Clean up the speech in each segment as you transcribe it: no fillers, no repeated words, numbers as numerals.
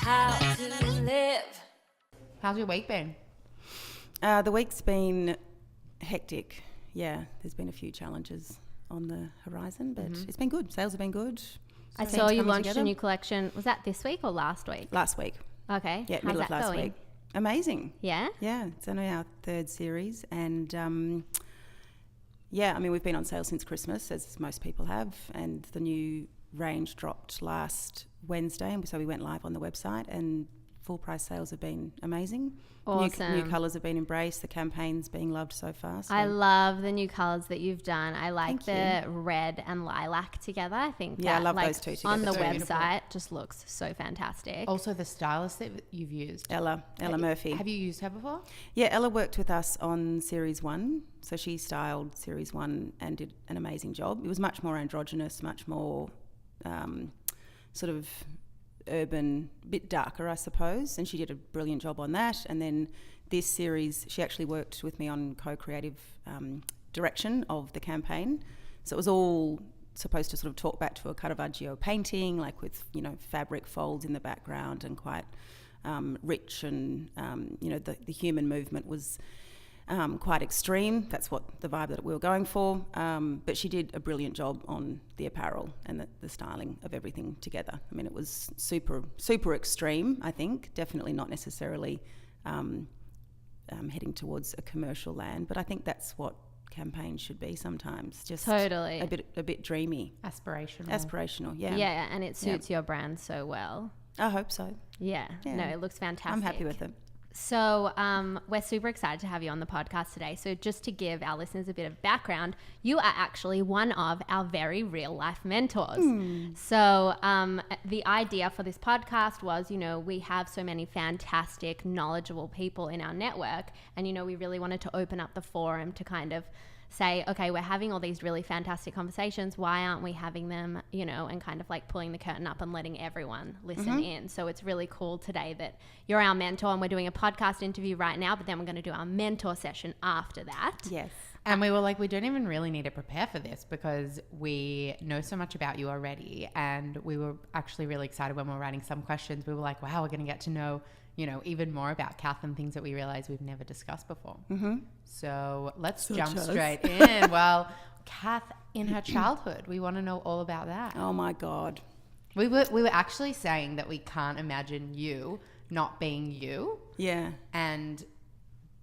How to live. How's your week been? The week's been hectic. Yeah, there's been a few challenges on the horizon, but it's been good. Sales have been good. I saw you launched a new collection. Was that this week or last week? Last week. Okay. Yeah, how's middle that of last going? week. Amazing. Yeah? Yeah, it's only our third series, and yeah, I mean, we've been on sale since Christmas, as most people have, and the new range dropped last Wednesday, and so we went live on the website, and full price sales have been amazing. Awesome. New colours have been embraced. The campaign's being loved so far. So. I love the new colours that you've done. I like Thank the red and lilac together. I think Yeah, I that, love like, those two together. on the They're website just looks so fantastic. Also, the stylist that you've used. Ella Murphy. Have you used her before? Yeah, Ella worked with us on Series 1. So she styled Series 1 and did an amazing job. It was much more androgynous, much more sort of urban, a bit darker, I suppose. And she did a brilliant job on that. And then this series, she actually worked with me on co-creative direction of the campaign. So it was all supposed to sort of talk back to a Caravaggio painting, like with, you know, fabric folds in the background and quite rich, and, you know, the human movement was quite extreme. That's what the vibe that we were going for. But she did a brilliant job on the apparel and the styling of everything together. I mean, it was super, super extreme, I think. Definitely not necessarily heading towards a commercial land, but I think that's what campaigns should be sometimes. Just Totally. a bit dreamy. Aspirational, yeah. Yeah, and it suits your brand so well. I hope so. Yeah. No, it looks fantastic. I'm happy with it. So we're super excited to have you on the podcast today. So just to give our listeners a bit of background, you are actually one of our very real life mentors. So the idea for this podcast was, you know, we have so many fantastic, knowledgeable people in our network, and, you know, we really wanted to open up the forum to kind of say, okay, we're having all these really fantastic conversations. Why aren't we having them, you know, and kind of like pulling the curtain up and letting everyone listen in. So it's really cool today that you're our mentor, and we're doing a podcast interview right now, but then we're going to do our mentor session after that. Yes. And we were like, we don't even really need to prepare for this because we know so much about you already. And we were actually really excited when we were writing some questions. We were like, wow, we're going to get to know, you know, even more about Cath and things that we realized we've never discussed before. So let's jump straight in. Well, Cath, in her childhood, we want to know all about that. Oh my God. We were actually saying that we can't imagine you not being you. Yeah. And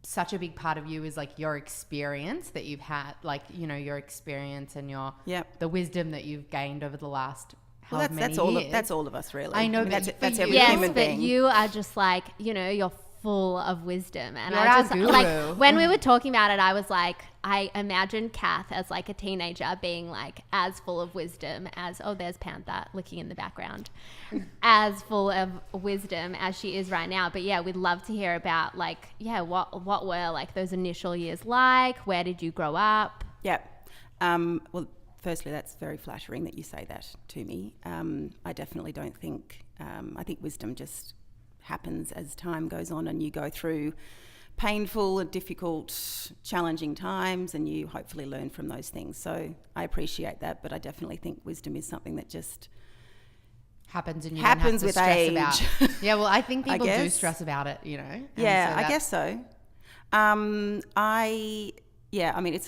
such a big part of you is like your experience that you've had, like, you know, your experience and your the wisdom that you've gained over the last that's all of us, really. I know, I mean, but that's every Yes, human but being. you are just like, you know, you're full of wisdom. And You're I our just guru. like, when we were talking about it, I was like, I imagined Cath as like a teenager being like as full of wisdom as, oh, there's Panther looking in the background, as full of wisdom as she is right now. But yeah, we'd love to hear about like, yeah, what were like those initial years like? Where did you grow up? Yeah. Well, firstly, that's very flattering that you say that to me. I definitely don't think, I think wisdom just happens as time goes on and you go through painful and difficult, challenging times, and you hopefully learn from those things. So I appreciate that, but I definitely think wisdom is something that just happens and you happens don't have to with stress age. about. Yeah, well, I think people do guess. stress about it, you know. And Yeah, so I guess so. I mean,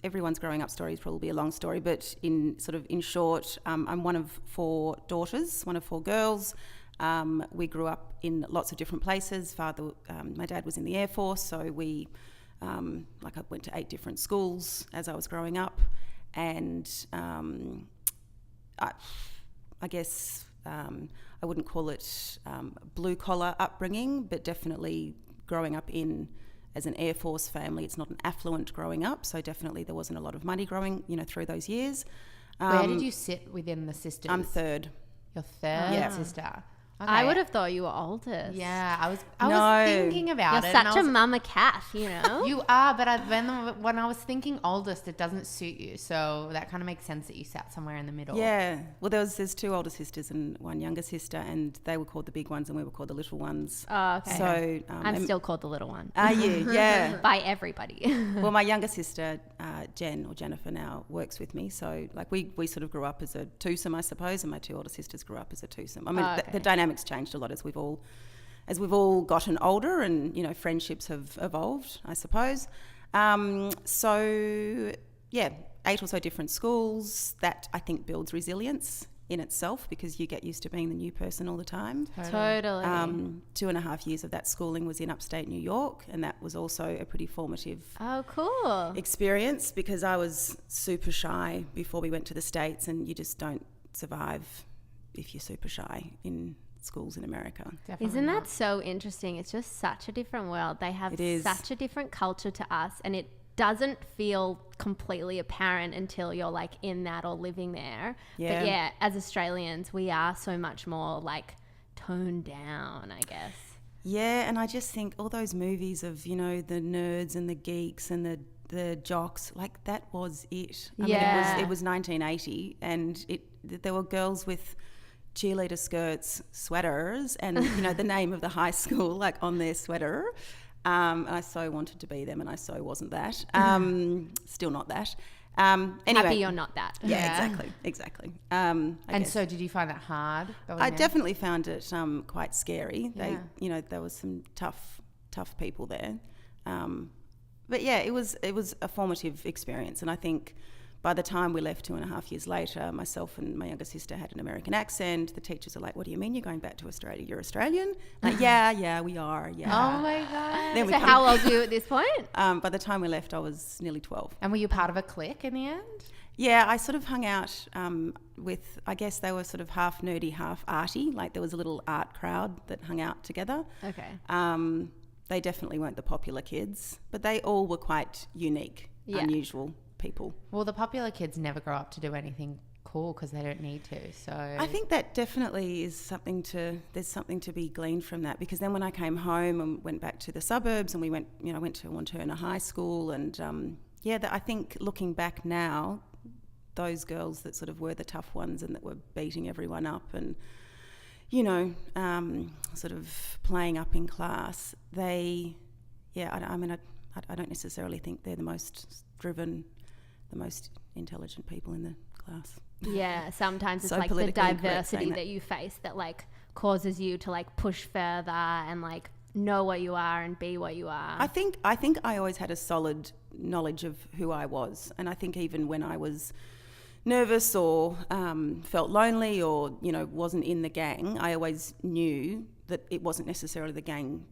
everyone's growing up story is probably a long story, but in short, I'm one of 4 daughters, one of 4 girls. We grew up in lots of different places. My dad was in the Air Force, so we, I went to 8 different schools as I was growing up, and I guess I wouldn't call it blue collar upbringing, but definitely growing up as an Air Force family, it's not an affluent growing up, so definitely there wasn't a lot of money growing, through those years. where did you sit within the sisters? I'm third. Your third sister. I would have thought you were oldest. Yeah, I was No. thinking about You're it. and I such a was- mama Cath, you know? You are, but when I was thinking oldest, it doesn't suit you. So that kind of makes sense that you sat somewhere in the middle. Yeah. Well, there's 2 older sisters and 1 younger sister, and they were called the big ones and we were called the little ones. Oh, okay. So I'm still called the little one. Are you? Yeah. By everybody. Well, my younger sister, Jen, or Jennifer now, works with me. So, like, we sort of grew up as a twosome, I suppose, and my 2 older sisters grew up as a twosome. I mean, the dynamics changed a lot as we've all gotten older, and, you know, friendships have evolved, I suppose. So, yeah, 8 or so different schools. That, I think, builds resilience in itself, because you get used to being the new person all the time. Totally. 2.5 years of that schooling was in upstate New York, and that was also a pretty formative Cool. experience, because I was super shy before we went to the States, and you just don't survive if you're super shy in schools in America. Definitely Isn't not. that so interesting? It's just such a different world. They have It is. such a different culture to us, and it doesn't feel completely apparent until you're like in that or living there. Yeah. But yeah, as Australians, we are so much more like toned down, I guess. Yeah, and I just think all those movies of, you know, the nerds and the geeks and the jocks, like, that was it. I mean, it was 1980, and there were girls with cheerleader skirts, sweaters, and, you know, the name of the high school, like, on their sweater. I so wanted to be them, and I so wasn't that. Still not that. Anyway. Happy you're not that. Yeah, exactly. I guess. So did you find that hard? I definitely found it quite scary. Yeah. There was some tough people there. But yeah, it was a formative experience, and I think by the time we left 2.5 years later, myself and my younger sister had an American accent. The teachers are like, "What do you mean you're going back to Australia? You're Australian?" Like, yeah, we are. Yeah. Oh my God. Then we So come- how old were you at this point? By the time we left, I was nearly 12. And were you part of a clique in the end? Yeah, I sort of hung out with, I guess they were sort of half nerdy, half arty. Like, there was a little art crowd that hung out together. Okay. They definitely weren't the popular kids, but they all were quite unique, unusual people. Well, the popular kids never grow up to do anything cool because they don't need to. So I think that definitely is there's something to be gleaned from that, because then when I came home and went back to the suburbs, and we went to Wantirna High School, and I think looking back now, those girls that sort of were the tough ones and that were beating everyone up and, you know, sort of playing up in class, I don't necessarily think they're the most driven, the most intelligent people in the class. Yeah, sometimes it's So like the politically incorrect diversity saying that you face that like causes you to like push further and like know what you are and be what you are. I think I always had a solid knowledge of who I was, and I think even when I was nervous or felt lonely or, you know, wasn't in the gang, I always knew that it wasn't necessarily the gang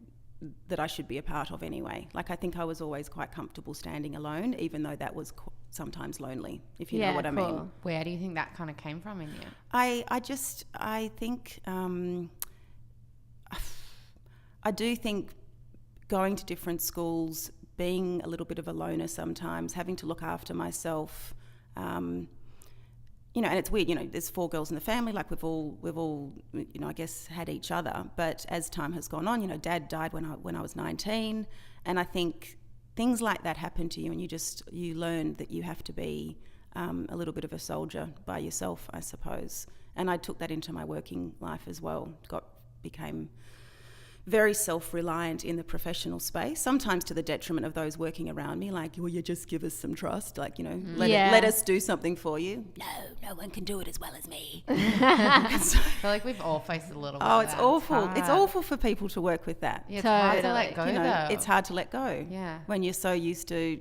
that I should be a part of anyway. Like, I think I was always quite comfortable standing alone, even though that was sometimes lonely, if you know what I mean. Where do you think that kind of came from in you? I think I do think going to different schools, being a little bit of a loner sometimes, having to look after myself, you know, and it's weird, you know, there's 4 girls in the family, like we've all, you know, I guess had each other. But as time has gone on, you know, Dad died when I was 19, and I think things like that happen to you, and you learn that you have to be a little bit of a soldier by yourself, I suppose. And I took that into my working life as well. Became very self-reliant in the professional space, sometimes to the detriment of those working around me, like, will you just give us some trust? Like, you know, let us do something for you. No one can do it as well as me. I feel like we've all faced a little bit Oh, of it's that. awful. It's hard. awful for people to work with that. Yeah, it's hard to Totally. let go, You know, though. it's hard to let go. Yeah. When you're so used to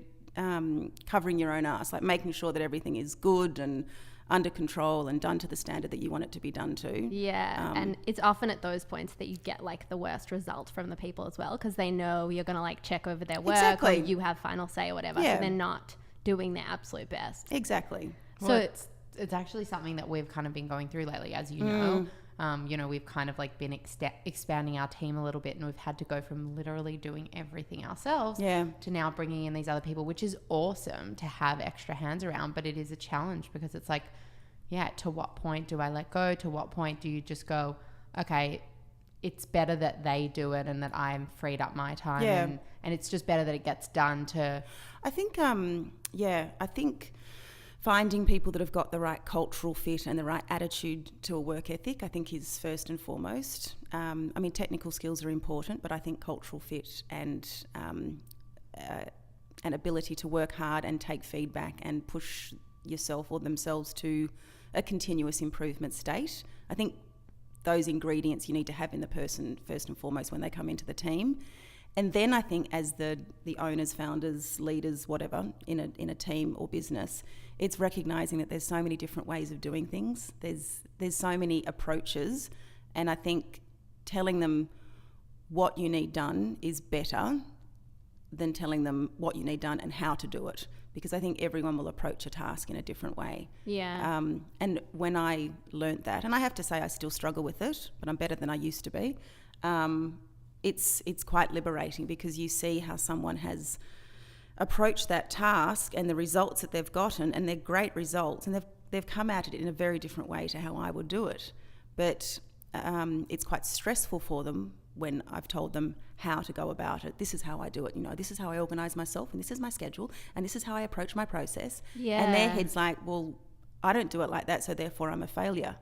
covering your own ass, like making sure that everything is good and under control and done to the standard that you want it to be done to. Yeah, and it's often at those points that you get like the worst result from the people as well, because they know you're going to like check over their work Exactly. or you have final say or whatever, Yeah. so they're not doing their absolute best. Exactly. So it's actually something that we've kind of been going through lately, as you know. You know, we've kind of like been expanding our team a little bit, and we've had to go from literally doing everything ourselves to now bringing in these other people, which is awesome to have extra hands around, but it is a challenge because it's like, yeah, to what point do I let go? To what point do you just go, okay, it's better that they do it and that I'm freed up my time. Yeah. And it's just better that it gets done to... I think, I think finding people that have got the right cultural fit and the right attitude to a work ethic, I think is first and foremost. I mean, technical skills are important, but I think cultural fit and an ability to work hard and take feedback and push yourself or themselves to a continuous improvement state. I think those ingredients you need to have in the person first and foremost when they come into the team. And then I think as the owners, founders, leaders, whatever, in a team or business, it's recognising that there's so many different ways of doing things. There's so many approaches, and I think telling them what you need done is better than telling them what you need done and how to do it, because I think everyone will approach a task in a different way. Yeah. And when I learnt that, and I have to say I still struggle with it, but I'm better than I used to be, it's quite liberating, because you see how someone has approached that task and the results that they've gotten, and they're great results, and they've come at it in a very different way to how I would do it. But it's quite stressful for them when I've told them how to go about it. This is how I do it, this is how I organise myself, and this is my schedule, and this is how I approach my process. Yeah. And their head's like, well, I don't do it like that, so therefore I'm a failure.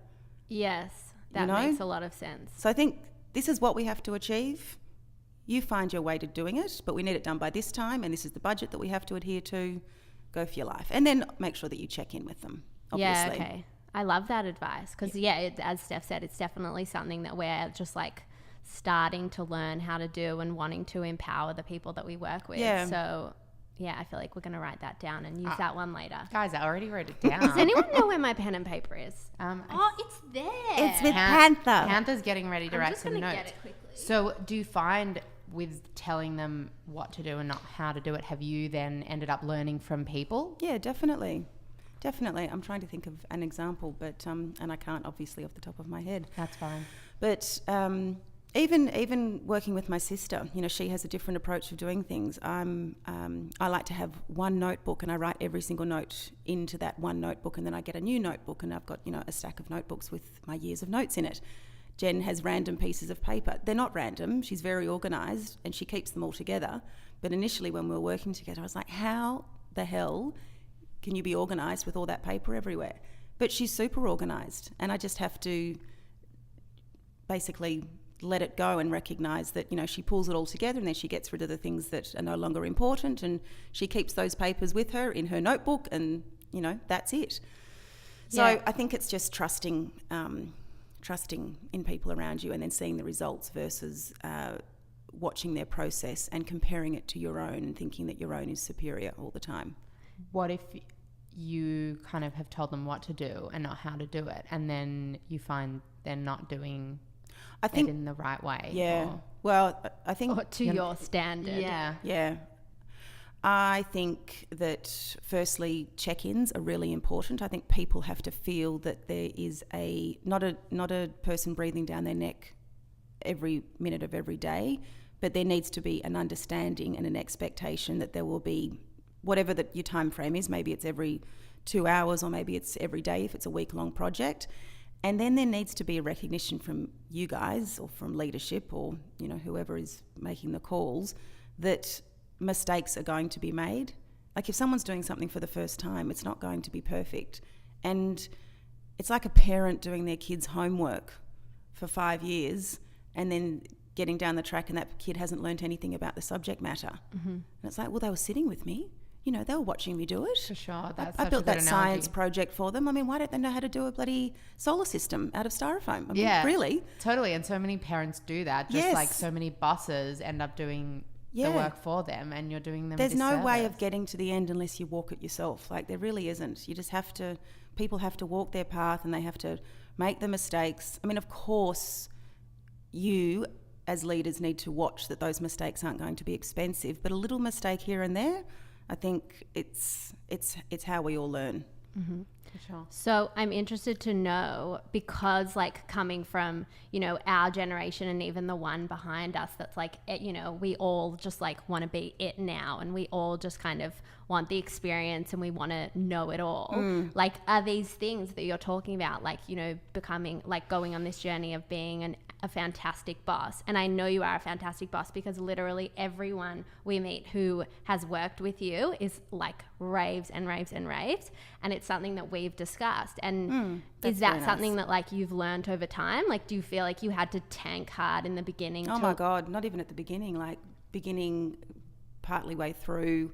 Yes, that makes a lot of sense. So I think this is what we have to achieve. You find your way to doing it, but we need it done by this time, and this is the budget that we have to adhere to. Go for your life. And then make sure that you check in with them, obviously. Yeah, okay. I love that advice, because, as Steph said, it's definitely something that we're just like starting to learn how to do and wanting to empower the people that we work with. Yeah. So, yeah, I feel like we're going to write that down and use that one later. Guys, I already wrote it down. Does anyone know where my pen and paper is? It's there. It's with Panther. Panther's getting ready to write some I'm notes. just going to get it quickly. So do you find with telling them what to do and not how to do it, have you then ended up learning from people? Yeah, definitely. I'm trying to think of an example, but and I can't obviously off the top of my head. That's fine. But even working with my sister, she has a different approach of doing things. I like to have one notebook, and I write every single note into that one notebook, and then I get a new notebook, and I've got a stack of notebooks with my years of notes in it. Jen has random pieces of paper. They're not random. She's very organised, and she keeps them all together. But initially when we were working together, I was like, how the hell can you be organised with all that paper everywhere? But she's super organised, and I just have to basically let it go and recognise that, she pulls it all together, and then she gets rid of the things that are no longer important, and she keeps those papers with her in her notebook, and, that's it. So I think it's just trusting in people around you, and then seeing the results versus watching their process and comparing it to your own and thinking that your own is superior all the time. What if you kind of have told them what to do and not how to do it, and then you find they're not doing it in the right way? Yeah. Well, I think... Or to your standard. Yeah. Yeah. I think that firstly, check-ins are really important. I think people have to feel that there is not a person breathing down their neck every minute of every day, but there needs to be an understanding and an expectation that there will be, whatever that your time frame is, maybe it's every 2 hours, or maybe it's every day if it's a week-long project. And then there needs to be a recognition from you guys, or from leadership, or whoever is making the calls, that mistakes are going to be made. Like if someone's doing something for the first time, it's not going to be perfect. And it's like a parent doing their kid's homework for 5 years and then getting down the track and that kid hasn't learnt anything about the subject matter. Mm-hmm. And it's like, well, they were sitting with me. They were watching me do it. For sure. I built that science project for them. I mean, why don't they know how to do a bloody solar system out of styrofoam? I mean, really? Totally. And so many parents do that. Just like so many bosses end up doing the work for them, and you're doing them There's no way of getting to the end unless you walk it yourself. Like, there really isn't. You just have to, people have to walk their path, and they have to make the mistakes. I mean, of course, you as leaders need to watch that those mistakes aren't going to be expensive, but a little mistake here and there, I think it's how we all learn. Mm-hmm. For sure. So I'm interested to know, because like coming from, our generation and even the one behind us, that's like, we all just like want to be it now, and we all just kind of want the experience and we want to know it all. Like, are these things that you're talking about, like, becoming, like going on this journey of being a fantastic boss. And I know you are a fantastic boss because literally everyone we meet who has worked with you is like raves and raves and raves. And it's something that we've discussed. And is that something that like you've learned over time? Like, do you feel like you had to tank hard in the beginning? Oh my God, not even at the beginning, like beginning partly way through,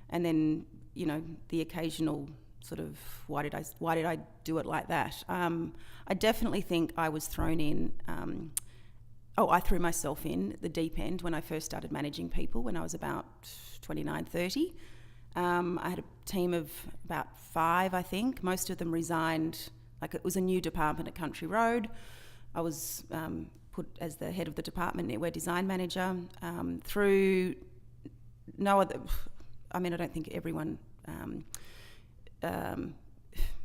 and then, you know, the occasional sort of why did I do it like that? I definitely think I was thrown in. I threw myself in the deep end when I first started managing people when I was about 29, 30. I had a team of about 5, I think. Most of them resigned. Like, it was a new department at Country Road. I was put as the head of the department, knitwear design manager. Through no other, I mean, I don't think everyone.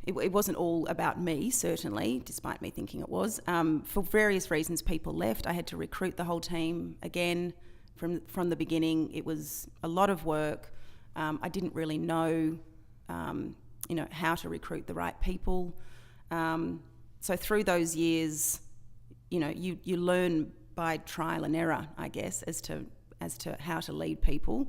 It wasn't all about me, certainly, despite me thinking it was. For various reasons, people left. I had to recruit the whole team again from the beginning. It was a lot of work. I didn't really know, how to recruit the right people. So through those years, you learn by trial and error, I guess, as to how to lead people,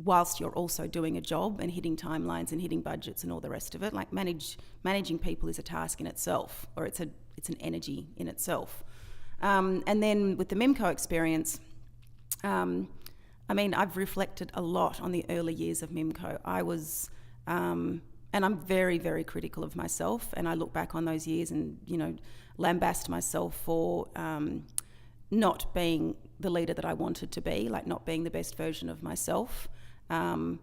whilst you're also doing a job and hitting timelines and hitting budgets and all the rest of it. Like, managing people is a task in itself, or it's an energy in itself. And then with the Mimco experience, I've reflected a lot on the early years of Mimco. I was, and I'm very, very critical of myself, and I look back on those years and, lambast myself for not being the leader that I wanted to be, like not being the best version of myself. And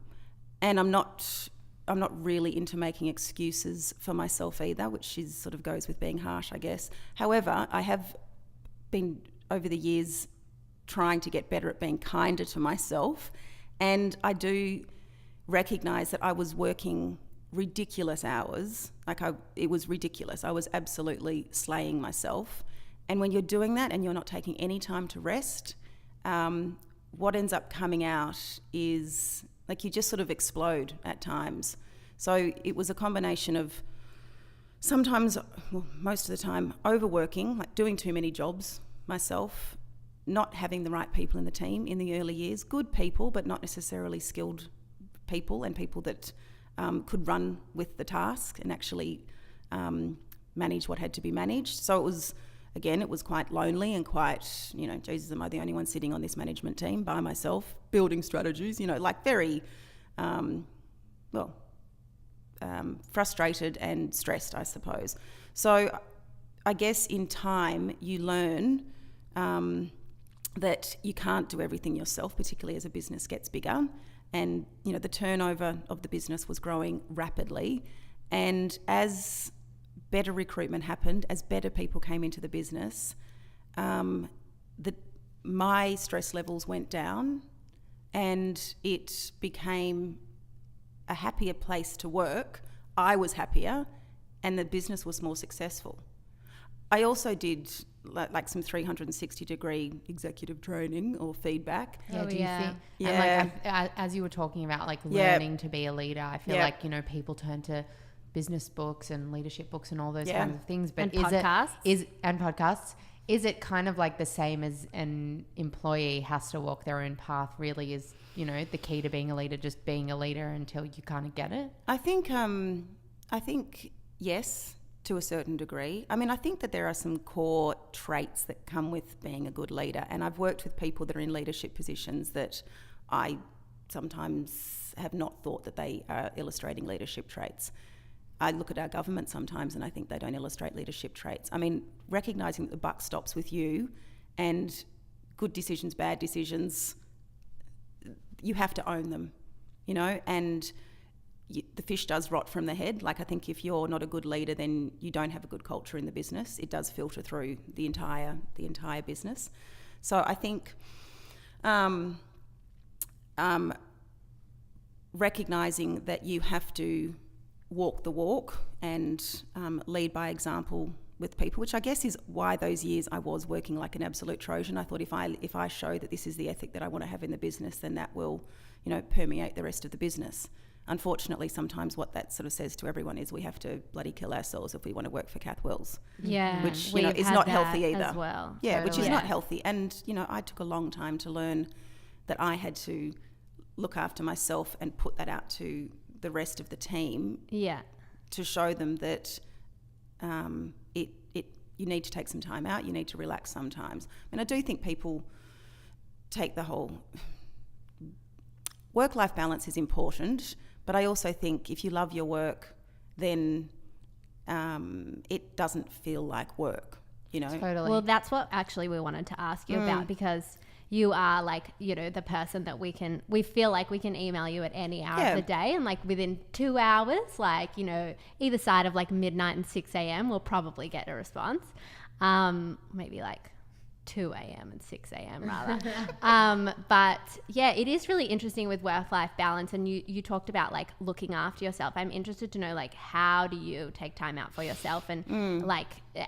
I'm not really into making excuses for myself either, which is sort of goes with being harsh, I guess. However, I have been over the years trying to get better at being kinder to myself, and I do recognise that I was working ridiculous hours. It was ridiculous. I was absolutely slaying myself. And when you're doing that and you're not taking any time to rest, what ends up coming out is like you just sort of explode at times. So it was a combination of sometimes, well, most of the time, overworking, like doing too many jobs myself, not having the right people in the team in the early years, good people, but not necessarily skilled people, and people that could run with the task and actually manage what had to be managed. So it was quite lonely and quite, Jesus, am I the only one sitting on this management team by myself, building strategies, like very, frustrated and stressed, I suppose. So I guess in time you learn that you can't do everything yourself, particularly as a business gets bigger. And, the turnover of the business was growing rapidly. And as better recruitment happened, as better people came into the business, my stress levels went down, and it became a happier place to work. I was happier, and the business was more successful. I also did like some 360-degree executive training or feedback. Yeah, do you think? Yeah. And like, as you were talking about, like learning to be a leader, I feel like people turn to business books and leadership books and all those kinds of things. But and podcasts. Is it kind of like the same as an employee has to walk their own path? Really, is the key to being a leader just being a leader until you kind of get it? I think yes, to a certain degree. I mean, I think that there are some core traits that come with being a good leader, and I've worked with people that are in leadership positions that I sometimes have not thought that they are illustrating leadership traits. I look at our government sometimes and I think they don't illustrate leadership traits. I mean, recognising that the buck stops with you, and good decisions, bad decisions, you have to own them, and the fish does rot from the head. Like, I think if you're not a good leader, then you don't have a good culture in the business. It does filter through the entire business. So I think recognising that you have to walk the walk and lead by example with people, which I guess is why those years I was working like an absolute Trojan. I thought if I show that this is the ethic that I want to have in the business, then that will, permeate the rest of the business. unfortunately, sometimes what that sort of says to everyone is we have to bloody kill ourselves if we want to work for Cathryn Wills. Yeah, which we've is had not that healthy either. as well. Yeah, which is Totally. not healthy. And I took a long time to learn that I had to look after myself and put that out to the rest of the team. Yeah. To show them that you need to take some time out. You need to relax sometimes. And I do think people take the whole work-life balance is important, but I also think if you love your work, then it doesn't feel like work, Totally. Well, that's what actually we wanted to ask you about, because you are like, the person that we feel like we can email you at any hour of the day, and like within 2 hours, like, either side of like midnight and 6 a.m. we'll probably get a response. Maybe like 2 a.m. and 6 a.m. rather. But yeah, it is really interesting with work-life balance. And you talked about like looking after yourself. I'm interested to know, like, how do you take time out for yourself? And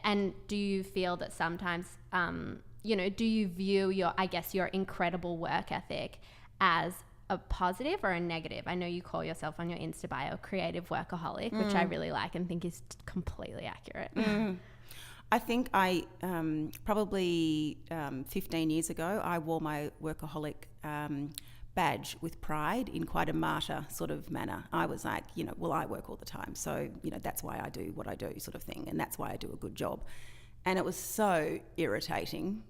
and do you feel that sometimes, do you view your incredible work ethic as a positive or a negative? I know you call yourself on your Insta bio creative workaholic, which I really like and think is completely accurate. I think I probably 15 years ago, I wore my workaholic badge with pride in quite a martyr sort of manner. I was like, I work all the time, so that's why I do what I do, sort of thing, and that's why I do a good job. And it was so irritating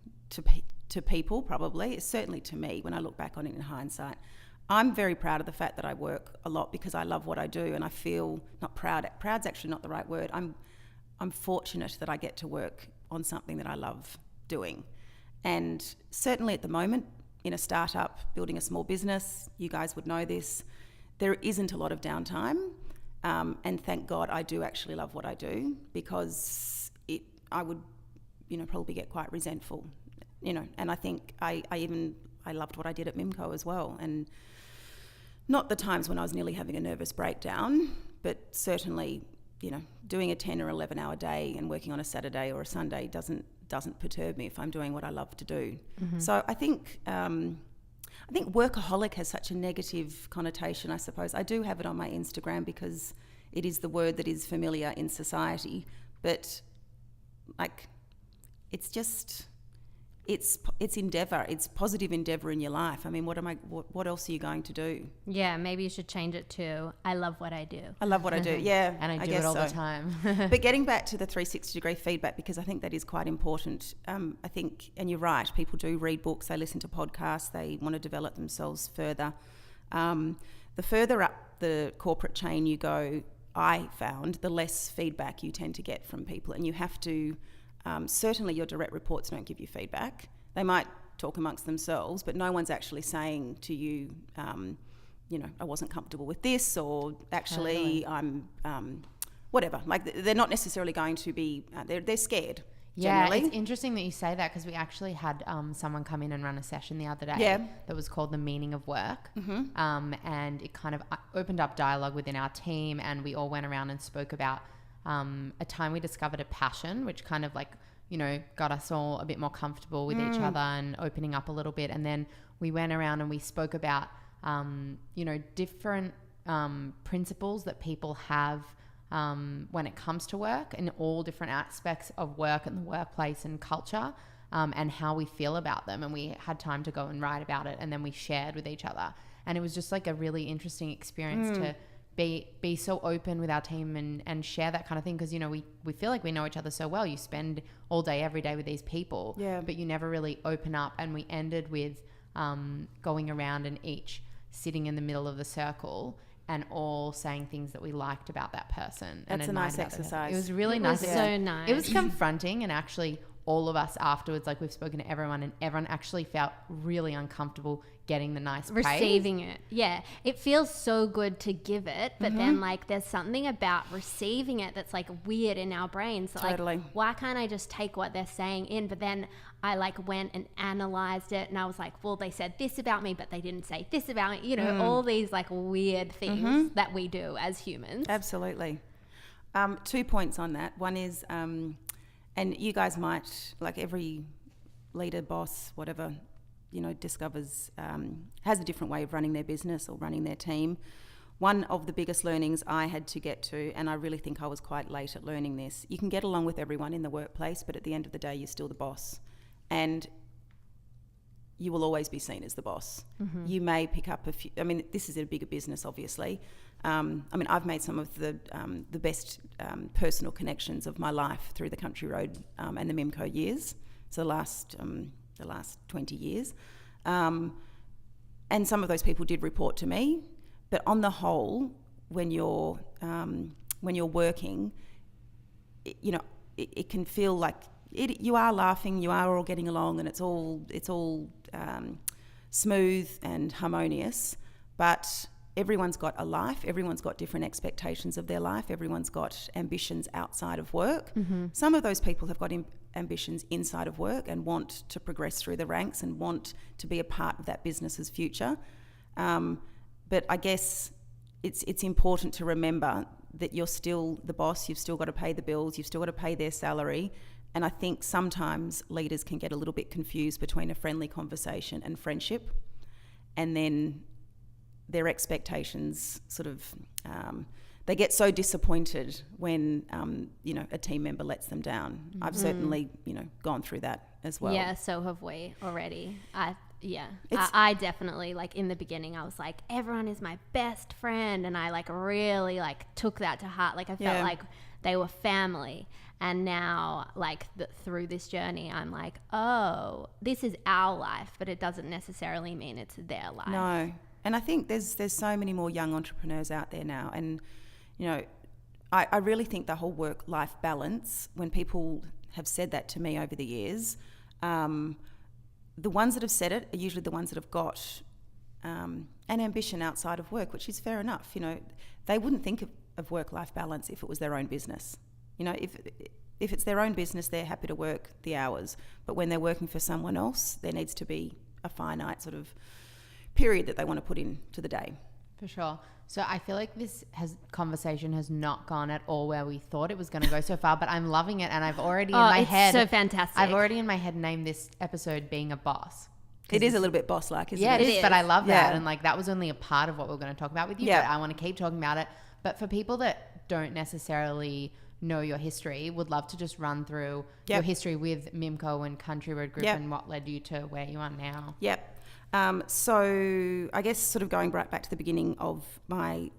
to people, probably, certainly to me when I look back on it in hindsight. I'm very proud of the fact that I work a lot because I love what I do, and I feel not proud. Proud's actually not the right word. I'm fortunate that I get to work on something that I love doing. And certainly at the moment, in a startup, building a small business, you guys would know this, there isn't a lot of downtime. And thank God I do actually love what I do, because I would, probably get quite resentful, and I think I loved what I did at Mimco as well. And not the times when I was nearly having a nervous breakdown, but certainly, doing a 10 or 11 hour day and working on a Saturday or a Sunday doesn't perturb me if I'm doing what I love to do. So I think workaholic has such a negative connotation, I suppose. I do have it on my Instagram because it is the word that is familiar in society, but like it's endeavour. It's positive endeavour in your life. I mean, what else are you going to do? Yeah, maybe you should change it to I love what I do. I love what I do. Yeah, and I do it all the time. But getting back to the 360-degree feedback, because I think that is quite important. I think, and you're right, people do read books, they listen to podcasts, they want to develop themselves further. The further up the corporate chain you go, I found, the less feedback you tend to get from people, and you have to. Certainly your direct reports don't give you feedback. They might talk amongst themselves, but no one's actually saying to you, I wasn't comfortable with this, or actually I'm whatever. Like, they're not necessarily going to be, they're scared. Yeah, generally. it's interesting that you say that, because we actually had someone come in and run a session the other day that was called The Meaning of Work. And it kind of opened up dialogue within our team, and we all went around and spoke about a time we discovered a passion, which kind of like, got us all a bit more comfortable with each other and opening up a little bit. And then we went around and we spoke about, different principles that people have when it comes to work, and all different aspects of work and the workplace and culture, and how we feel about them. And we had time to go and write about it, and then we shared with each other. And it was just like a really interesting experience to be so open with our team and share that kind of thing, because we feel like we know each other so well. You spend all day every day with these people, but you never really open up. And we ended with going around and each sitting in the middle of the circle and all saying things that we liked about that person. That's and a nice admired about exercise. It was really It nice. was so nice. It was confronting, and actually all of us afterwards, like, we've spoken to everyone, and everyone actually felt really uncomfortable getting the nice praise. Receiving it. Yeah. It feels so good to give it, but then like there's something about receiving it that's like weird in our brains. Totally. Like, why can't I just take what they're saying in? But then I like went and analyzed it, and I was like, well, they said this about me, but they didn't say this about me. All these like weird things that we do as humans. Absolutely. 2 points on that. One is, and you guys might, like, every leader, boss, whatever, discovers, has a different way of running their business or running their team. one of the biggest learnings I had to get to, and I really think I was quite late at learning this, you can get along with everyone in the workplace, but at the end of the day, you're still the boss. And you will always be seen as the boss. Mm-hmm. You may pick up a few, I mean, this is a bigger business, obviously. I mean, I've made some of the best personal connections of my life through the Country Road and the Mimco years, so the last 20 years. And some of those people did report to me, but on the whole, when you're working, it can feel like you are laughing, you are all getting along, and it's all smooth and harmonious. But everyone's got a life. Everyone's got different expectations of their life. Everyone's got ambitions outside of work. Mm-hmm. Some of those people have got ambitions inside of work and want to progress through the ranks and want to be a part of that business's future. But I guess it's important to remember that you're still the boss. You've still got to pay the bills. You've still got to pay their salary. And I think sometimes leaders can get a little bit confused between a friendly conversation and friendship, and then their expectations sort of they get so disappointed when a team member lets them down. Mm-hmm. I've certainly gone through that as well. Yeah, so have we already. I definitely, like, in the beginning I was like, everyone is my best friend, and I really took that to heart. Like, I felt like they were family. And now, through this journey, I'm like, oh, this is our life, but it doesn't necessarily mean it's their life. No. And I think there's so many more young entrepreneurs out there now. And, I really think the whole work-life balance, when people have said that to me over the years, the ones that have said it are usually the ones that have got an ambition outside of work, which is fair enough. They wouldn't think of work-life balance if it was their own business. If it's their own business, they're happy to work the hours. But when they're working for someone else, there needs to be a finite sort of period that they want to put into the day. For sure. So I feel like this conversation has not gone at all where we thought it was going to go so far, but I'm loving it, and I've already in my head. So fantastic. I've already in my head named this episode Being a Boss. It is a little bit boss-like, isn't it? Yeah, it is, but I love that. And that was only a part of what we're going to talk about with you, but I want to keep talking about it. But for people that don't necessarily know your history, would love to just run through your history with Mimco and Country Road Group and what led you to where you are now. Yep. So I guess sort of going right back to the beginning of my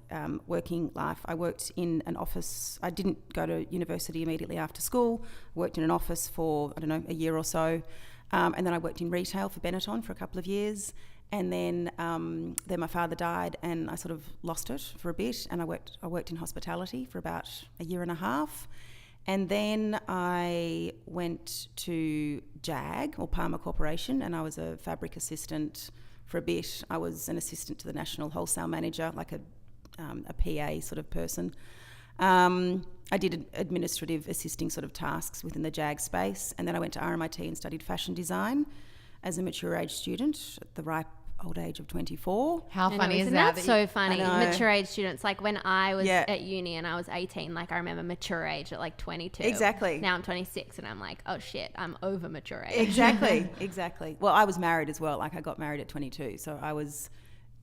working life, I worked in an office. I didn't go to university immediately after school. I worked in an office for, a year or so. And then I worked in retail for Benetton for a couple of years. And then my father died, and I sort of lost it for a bit. And I worked in hospitality for about a year and a half. And then I went to JAG, or Palmer Corporation, and I was a fabric assistant for a bit. I was an assistant to the national wholesale manager, like a PA sort of person. I did administrative assisting sort of tasks within the JAG space, and then I went to RMIT and studied fashion design as a mature age student at the ripe old age of 24. How funny is that? That's so funny. Mature age students. Like when I was at uni and I was 18, I remember mature age at 22. Exactly. Now I'm 26 and I'm like, oh shit, I'm over mature age. Exactly. Well, I was married as well. I got married at 22. So I was,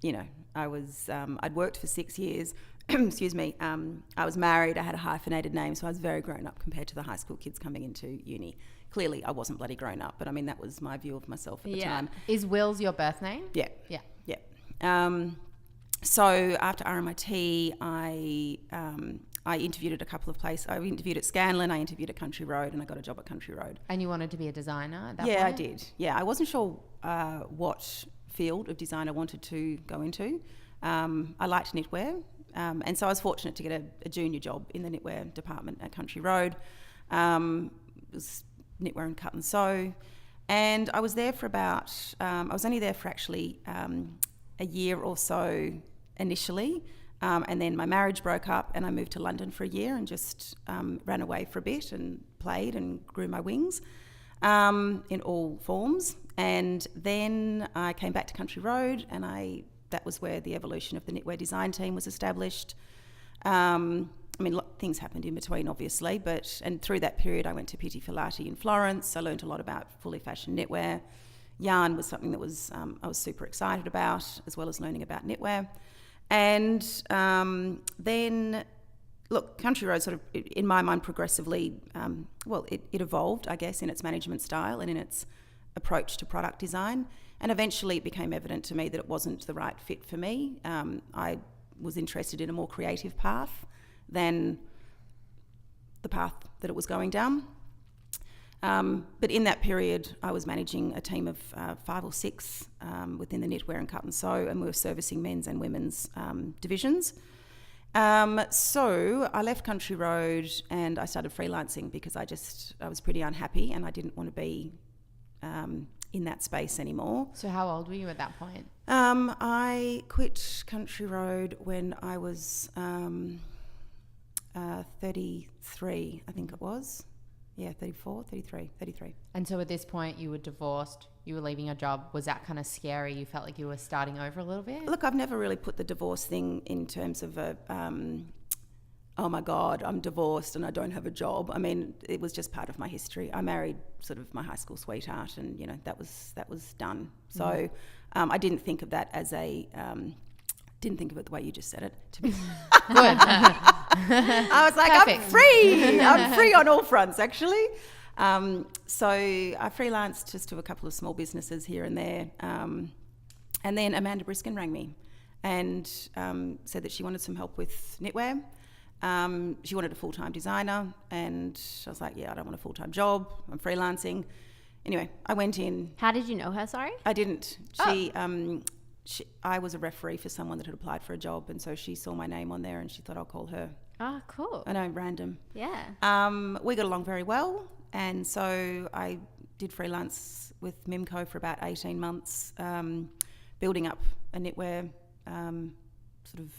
I'd worked for 6 years. Excuse me. I was married. I had a hyphenated name. So I was very grown up compared to the high school kids coming into uni. Clearly, I wasn't bloody grown up, but that was my view of myself at the time. Is Wills your birth name? Yeah. So after RMIT, I interviewed at a couple of places. I interviewed at Scanlon, I interviewed at Country Road, and I got a job at Country Road. And you wanted to be a designer at that point? Yeah, I did. Yeah, I wasn't sure what field of design I wanted to go into. I liked knitwear, and so I was fortunate to get a junior job in the knitwear department at Country Road. It was knitwear and cut and sew, and I was there for about I was only there for actually a year or so initially, and then my marriage broke up and I moved to London for a year and just ran away for a bit and played and grew my wings in all forms. And then I came back to Country Road, and that was where the evolution of the knitwear design team was established. Things happened in between, obviously, and through that period I went to Pitti Filati in Florence. I learned a lot about fully fashioned knitwear. Yarn was something that I was super excited about, as well as learning about knitwear. And then, look, Country Road sort of, in my mind, progressively, it evolved, I guess, in its management style and in its approach to product design. And eventually it became evident to me that it wasn't the right fit for me. I was interested in a more creative path than the path that it was going down. But in that period, I was managing a team of 5 or 6 within the knitwear and cut and sew, and we were servicing men's and women's divisions. So I left Country Road and I started freelancing because I was pretty unhappy and I didn't want to be in that space anymore. So how old were you at that point? I quit Country Road when I was 33, I think it was. Yeah, 33. And so at this point you were divorced, you were leaving your job. Was that kind of scary? You felt like you were starting over a little bit? Look, I've never really put the divorce thing in terms of a, oh my God, I'm divorced and I don't have a job. I mean, it was just part of my history. I married sort of my high school sweetheart and, you know, that was done. So I didn't think of that as didn't think of it the way you just said it, to be Good. I was like, Perfect. I'm free on all fronts, actually. So I freelanced just to a couple of small businesses here and there. And then Amanda Briskin rang me and said that she wanted some help with knitwear. She wanted a full-time designer, and I was like, yeah, I don't want a full-time job. I'm freelancing. Anyway, I went in. How did you know her, sorry? I didn't. I was a referee for someone that had applied for a job, and so she saw my name on there and she thought I'll call her. Oh, cool. I know, random. Yeah. We got along very well, and so I did freelance with Mimco for about 18 months, building up a knitwear sort of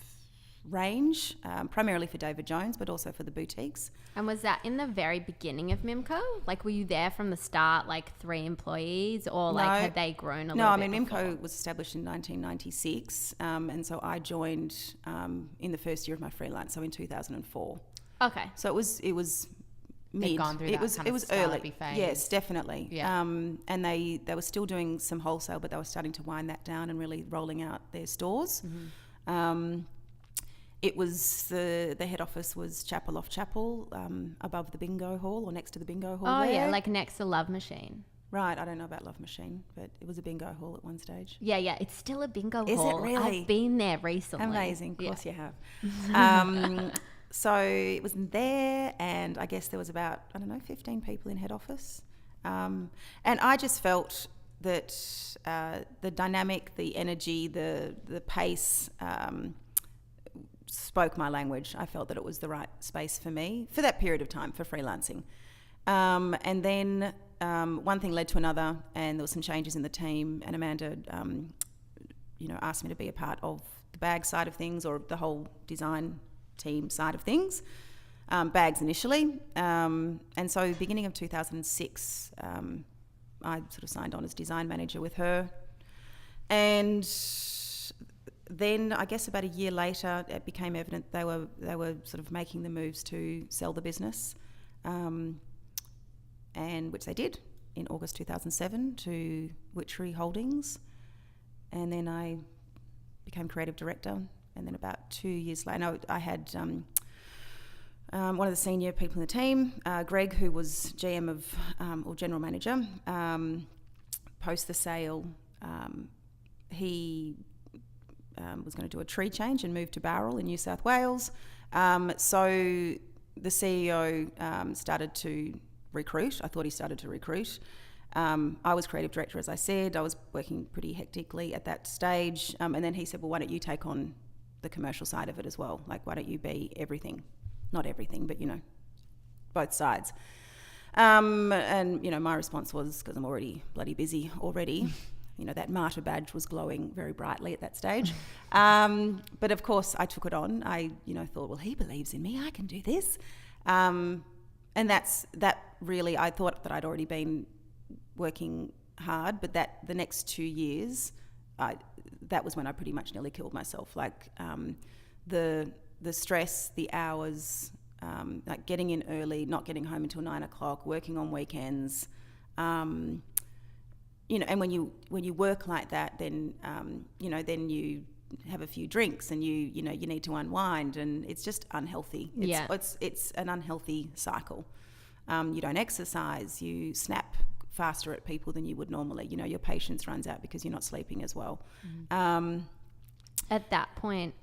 range, primarily for David Jones, but also for the boutiques. And was that in the very beginning of Mimco? Like, were you there from the start, like 3 employees, or like had they grown a little bit? No, I mean, before? Mimco was established in 1996, and so I joined in the first year of my freelance, so in 2004. Okay. So it was mid. They'd gone through it that was kind it of was startup-y early. phase. Yes, definitely. Yeah. And they were still doing some wholesale, but they were starting to wind that down and really rolling out their stores. Mm-hmm. It was the head office was Chapel off Chapel, above the bingo hall or next to the bingo hall. Oh, there. yeah, like next to Love Machine. Right, I don't know about Love Machine, but it was a bingo hall at one stage. Yeah, it's still a bingo Is it hall. really? I've been there recently. Amazing, of Yeah. course you have. So it was in there, and I guess there was about, 15 people in head office. And I just felt that the dynamic, the energy, the pace spoke my language. I felt that it was the right space for me for that period of time for freelancing. And then one thing led to another, and there were some changes in the team, and Amanda asked me to be a part of the bag side of things, or the whole design team side of things, bags initially. And so beginning of 2006, I sort of signed on as design manager with her. And then I guess about a year later, it became evident they were sort of making the moves to sell the business, and which they did in August 2007 to Wittner Holdings. And then I became creative director. And then about 2 years later, I had one of the senior people in the team, Greg, who was GM of or general manager. Post the sale, he was going to do a tree change and move to Bowral in New South Wales. So the CEO started to recruit. I thought he started to recruit. I was creative director, as I said. I was working pretty hectically at that stage. And then he said, well, why don't you take on the commercial side of it as well? Like, why don't you be everything? Not everything, but, both sides. And, my response was, because I'm already bloody busy already, that martyr badge was glowing very brightly at that stage. But of course I took it on. I, thought, well, he believes in me, I can do this. And that really, I thought that I'd already been working hard, but that the next 2 years, that was when I pretty much nearly killed myself. Like the stress, the hours, like getting in early, not getting home until 9 o'clock, working on weekends, and when you work like that, then then you have a few drinks and you need to unwind, and it's just unhealthy. It's an unhealthy cycle. You don't exercise, you snap faster at people than you would normally. Your patience runs out because you're not sleeping as well. At that point,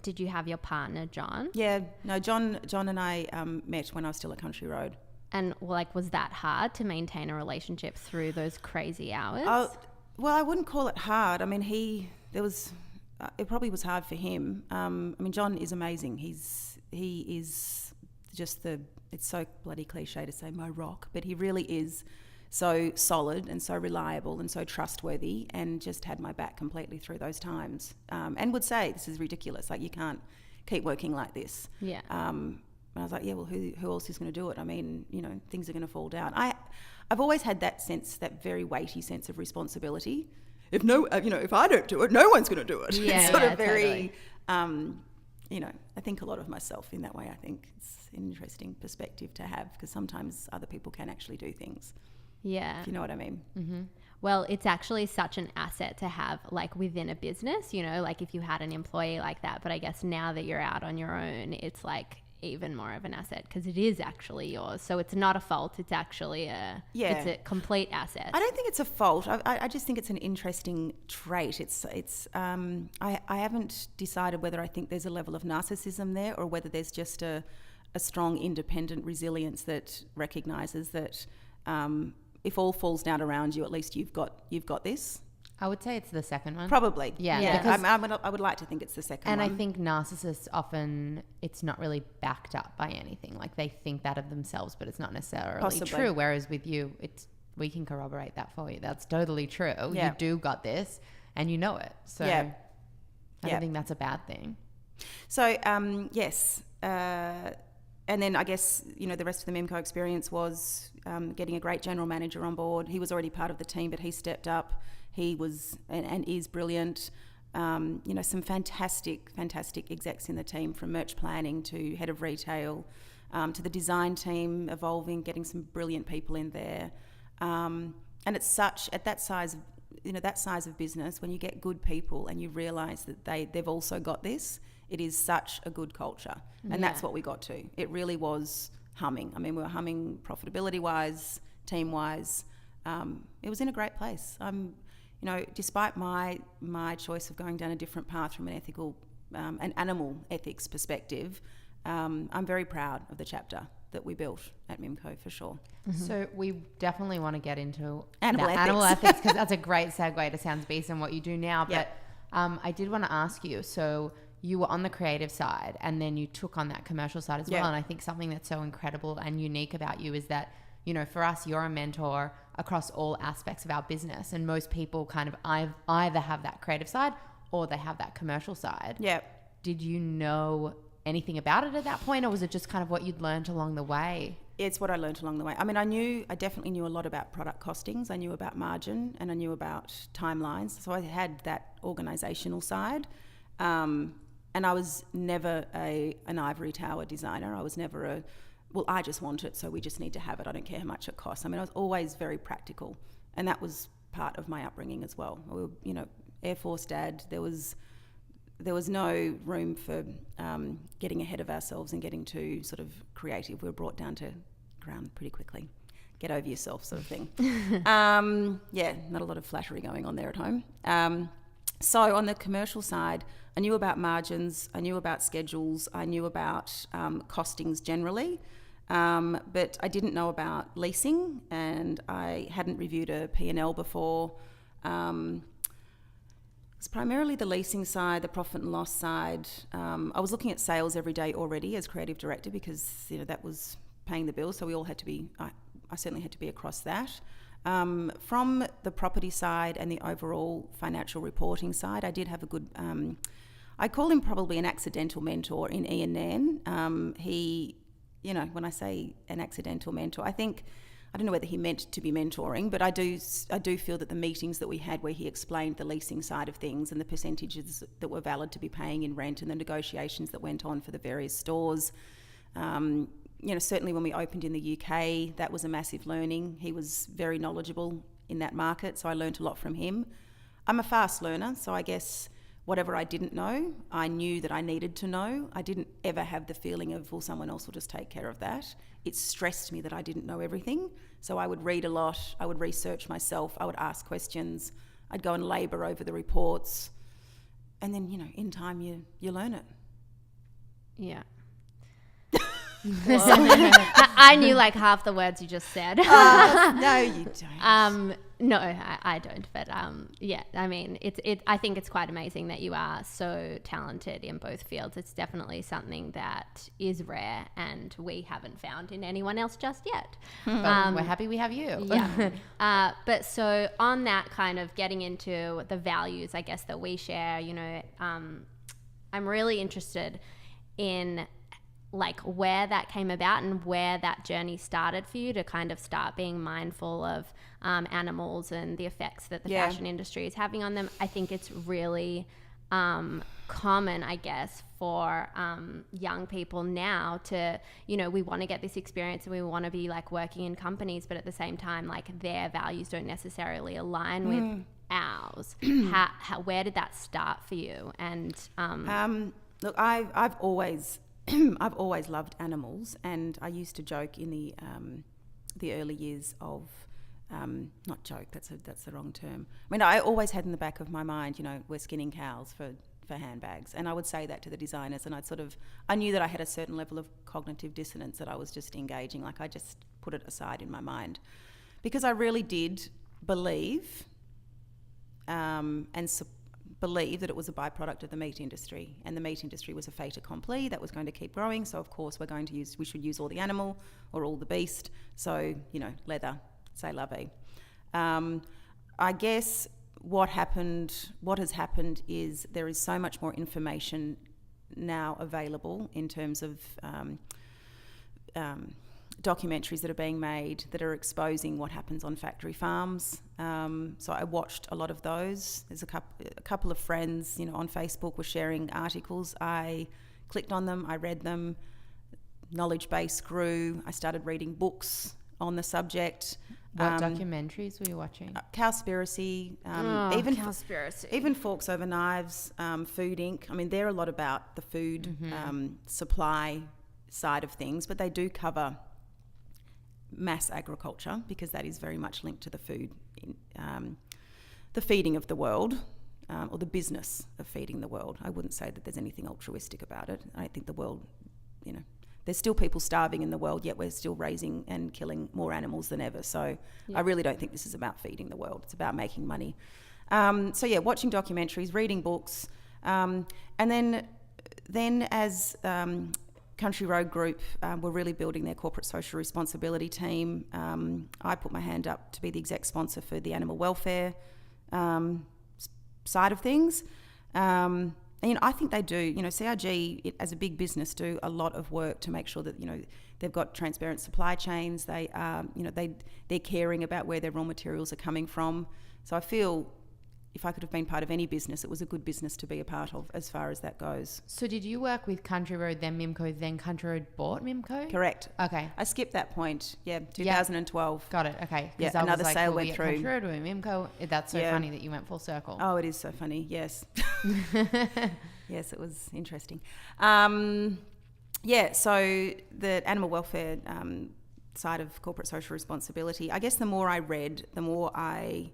did you have your partner, John? Yeah, no, John and I met when I was still at Country Road. And was that hard to maintain a relationship through those crazy hours? Well, I wouldn't call it hard. I mean, it probably was hard for him. John is amazing. He is just it's so bloody cliche to say my rock, but he really is so solid and so reliable and so trustworthy, and just had my back completely through those times, and would say, this is ridiculous, like, you can't keep working like this. Yeah. And I was like, yeah, well, who else is going to do it? I mean, things are going to fall down. I've always had that sense, that very weighty sense of responsibility. If I don't do it, no one's going to do it. Yeah, it's sort of very, totally. I think a lot of myself in that way. I think it's an interesting perspective to have, because sometimes other people can actually do things. Yeah. If you know what I mean. Mm-hmm. Well, it's actually such an asset to have, like, within a business, like if you had an employee like that. But I guess now that you're out on your own, it's like even more of an asset, because it is actually yours. So it's not a fault. It's actually it's a complete asset. I don't think it's a fault. I just think it's an interesting trait. I haven't decided whether I think there's a level of narcissism there, or whether there's just a strong independent resilience that recognises that if all falls down around you, at least you've got this. I would say it's the second one. Probably. Yeah. I would like to think it's the second one. And I think narcissists often, it's not really backed up by anything. Like, they think that of themselves, but it's not necessarily true. Whereas with you, we can corroborate that for you. That's totally true. Yeah. You do got this, and you know it. So I don't think that's a bad thing. So, yes. And then I guess, the rest of the Mimco experience was getting a great general manager on board. He was already part of the team, but he stepped up. He was and is brilliant. Some fantastic execs in the team, from merch planning to head of retail, to the design team evolving, getting some brilliant people in there. And it's such, at that size, that size of business, when you get good people and you realise that they've also got this, it is such a good culture. And that's what we got to. It really was humming. I mean, we were humming profitability-wise, team-wise. It was in a great place. Despite my choice of going down a different path from an ethical, an animal ethics perspective, I'm very proud of the chapter that we built at Mimco, for sure. Mm-hmm. So we definitely want to get into animal ethics, because that's a great segue to Sounds Beast and what you do now. Yep. But I did want to ask you, so you were on the creative side and then you took on that commercial side as well. And I think something that's so incredible and unique about you is that, for us, you're a mentor across all aspects of our business. And most people kind of either have that creative side or they have that commercial side. Yeah. Did you know anything about it at that point, or was it just kind of what you'd learned along the way? It's what I learned along the way. I mean, I definitely knew a lot about product costings. I knew about margin, and I knew about timelines. So I had that organisational side. And I was never an ivory tower designer. I was never I just want it, so we just need to have it. I don't care how much it costs. I mean, I was always very practical, and that was part of my upbringing as well. We were, Air Force dad. There was no room for getting ahead of ourselves and getting too sort of creative. We were brought down to ground pretty quickly. Get over yourself, sort of thing. Not a lot of flattery going on there at home. So on the commercial side, I knew about margins, I knew about schedules, I knew about costings generally, but I didn't know about leasing, and I hadn't reviewed a P&L before. It's primarily the leasing side, the profit and loss side. I was looking at sales every day already as creative director, because that was paying the bills, so we all had to be, I certainly had to be across that. From the property side and the overall financial reporting side, I did have a good, I call him probably an accidental mentor in Ian Nan. He, when I say an accidental mentor, I don't know whether he meant to be mentoring, but I do feel that the meetings that we had where he explained the leasing side of things and the percentages that were valid to be paying in rent and the negotiations that went on for the various stores, certainly when we opened in the UK, that was a massive learning. He was very knowledgeable in that market, so I learned a lot from him. I'm a fast learner, so I guess whatever I didn't know, I knew that I needed to know. I didn't ever have the feeling of, well, someone else will just take care of that. It stressed me that I didn't know everything. So I would read a lot, I would research myself, I would ask questions, I'd go and labour over the reports. And then, you know, in time you learn it. Yeah. I knew like half the words you just said. No, you don't. No, I don't. But yeah, I mean, I think it's quite amazing that you are so talented in both fields. It's definitely something that is rare and we haven't found in anyone else just yet. But we're happy we have you. Yeah. But so on that kind of getting into the values, I guess, that we share, you know, I'm really interested in like where that came about and where that journey started for you to kind of start being mindful of animals and the effects that the fashion industry is having on them. I think it's really common, I guess, for young people now to, you know, we want to get this experience and we want to be like working in companies, but at the same time, like their values don't necessarily align with ours. Where did that start for you? And look, I've always I've always loved animals, and I used to joke in the early years of not joke, that's the wrong term. I mean, I always had in the back of my mind, you know, we're skinning cows for handbags, and I would say that to the designers, and I knew that I had a certain level of cognitive dissonance that I was just engaging, like I just put it aside in my mind, because I really did believe believe that it was a byproduct of the meat industry, and the meat industry was a fait accompli that was going to keep growing. So of course we should use all the animal or all the beast. So, you know, leather, c'est la vie. I guess what has happened is there is so much more information now available in terms of documentaries that are being made that are exposing what happens on factory farms. So I watched a lot of those. There's a couple of friends, you know, on Facebook were sharing articles. I clicked on them, I read them. Knowledge base grew. I started reading books on the subject. What documentaries were you watching? Cowspiracy, even Forks Over Knives, Food Inc. I mean, they're a lot about the food supply side of things, but they do cover mass agriculture, because that is very much linked to the food, the feeding of the world, or the business of feeding the world. I wouldn't say that there's anything altruistic about it. I think the world, you know, there's still people starving in the world, yet we're still raising and killing more animals than ever. So I really don't think this is about feeding the world. It's about making money. So yeah, watching documentaries, reading books, and then as Country Road Group were really building their corporate social responsibility team, I put my hand up to be the exec sponsor for the animal welfare side of things. And, you know, I think they do, you know, CRG as a big business do a lot of work to make sure that, you know, they've got transparent supply chains. They, you know, they're caring about where their raw materials are coming from. So I feel if I could have been part of any business, it was a good business to be a part of as far as that goes. So did you work with Country Road, then Mimco, then Country Road bought Mimco? Correct. Okay. I skipped that point. Yeah, 2012. Got it. Okay. Yeah, another sale went through. Country Road or Mimco? That's so funny that you went full circle. Oh, it is so funny. Yes. Yes, it was interesting. Yeah, so the animal welfare side of corporate social responsibility, I guess the more I read, the more I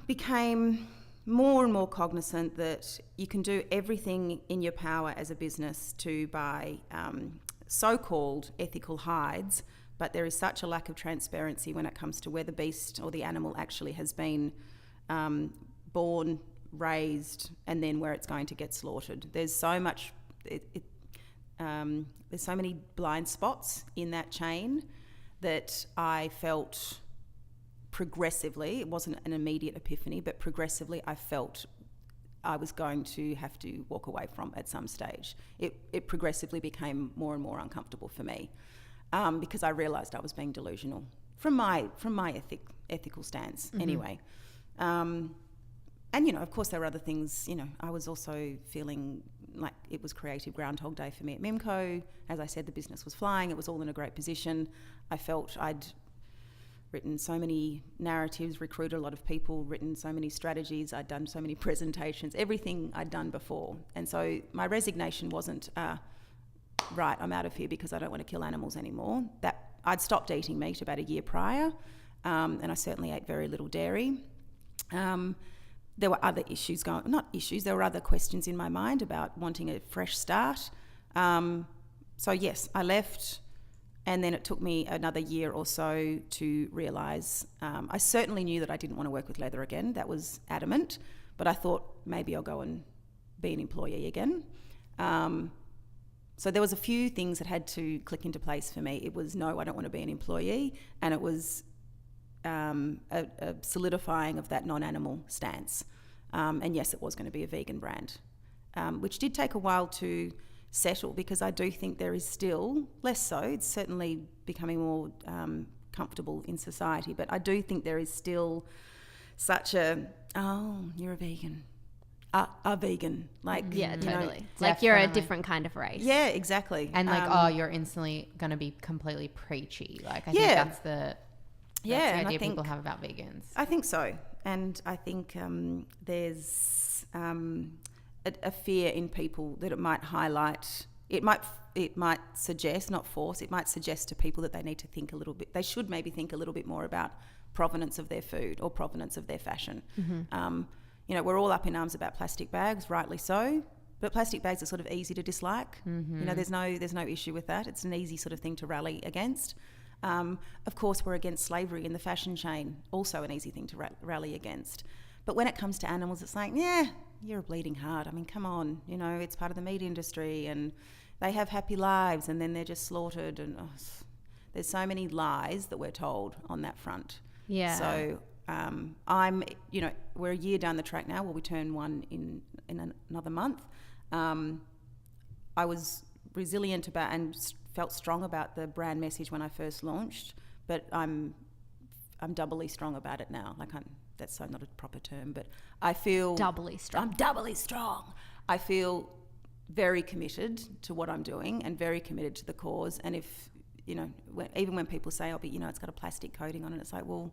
became more and more cognizant that you can do everything in your power as a business to buy so-called ethical hides, but there is such a lack of transparency when it comes to where the beast or the animal actually has been born, raised, and then where it's going to get slaughtered. There's so much, there's so many blind spots in that chain that I felt progressively, it wasn't an immediate epiphany, but progressively I felt I was going to have to walk away from at some stage. It progressively became more and more uncomfortable for me because I realised I was being delusional from my ethical stance anyway. And, you know, of course there were other things, you know, I was also feeling like it was creative Groundhog Day for me at Mimco. As I said, the business was flying, it was all in a great position. I felt written so many narratives, recruited a lot of people, written so many strategies, I'd done so many presentations, everything I'd done before. And so my resignation wasn't, right, I'm out of here because I don't want to kill animals anymore. That I'd stopped eating meat about a year prior, and I certainly ate very little dairy. There were other issues there were other questions in my mind about wanting a fresh start. So yes, I left, and then it took me another year or so to realise, I certainly knew that I didn't want to work with leather again. That was adamant, but I thought maybe I'll go and be an employee again. So there was a few things that had to click into place for me. It was, no, I don't want to be an employee, and it was a solidifying of that non-animal stance. And yes, it was going to be a vegan brand, which did take a while to settle, because I do think there is still, less so, it's certainly becoming more comfortable in society, but I do think there is still such a, oh, you're a vegan. A vegan, like, yeah, totally. Know, like you're a different kind of race. Yeah, exactly. And like, you're instantly going to be completely preachy. Like, I think that's the idea people have about vegans. I think so. And I think there's a fear in people that it might highlight, it might suggest, not force, it might suggest to people that they need to think a little bit, they should maybe think a little bit more about provenance of their food or provenance of their fashion. Mm-hmm. We're all up in arms about plastic bags, rightly so, but plastic bags are sort of easy to dislike. Mm-hmm. There's no issue with that. It's an easy sort of thing to rally against. Of course, we're against slavery in the fashion chain, also an easy thing to rally against. But when it comes to animals, it's like, yeah, you're a bleeding heart. I mean, come on, it's part of the meat industry, and they have happy lives, and then they're just slaughtered, and there's so many lies that we're told on that front. Yeah. So we're a year down the track now. Well, we turn one in another month. I was resilient about and felt strong about the brand message when I first launched, but I'm doubly strong about it now. That's not a proper term, but I feel doubly strong. I'm doubly strong. I feel very committed to what I'm doing and very committed to the cause. And if even when people say, it's got a plastic coating on it, it's like, well,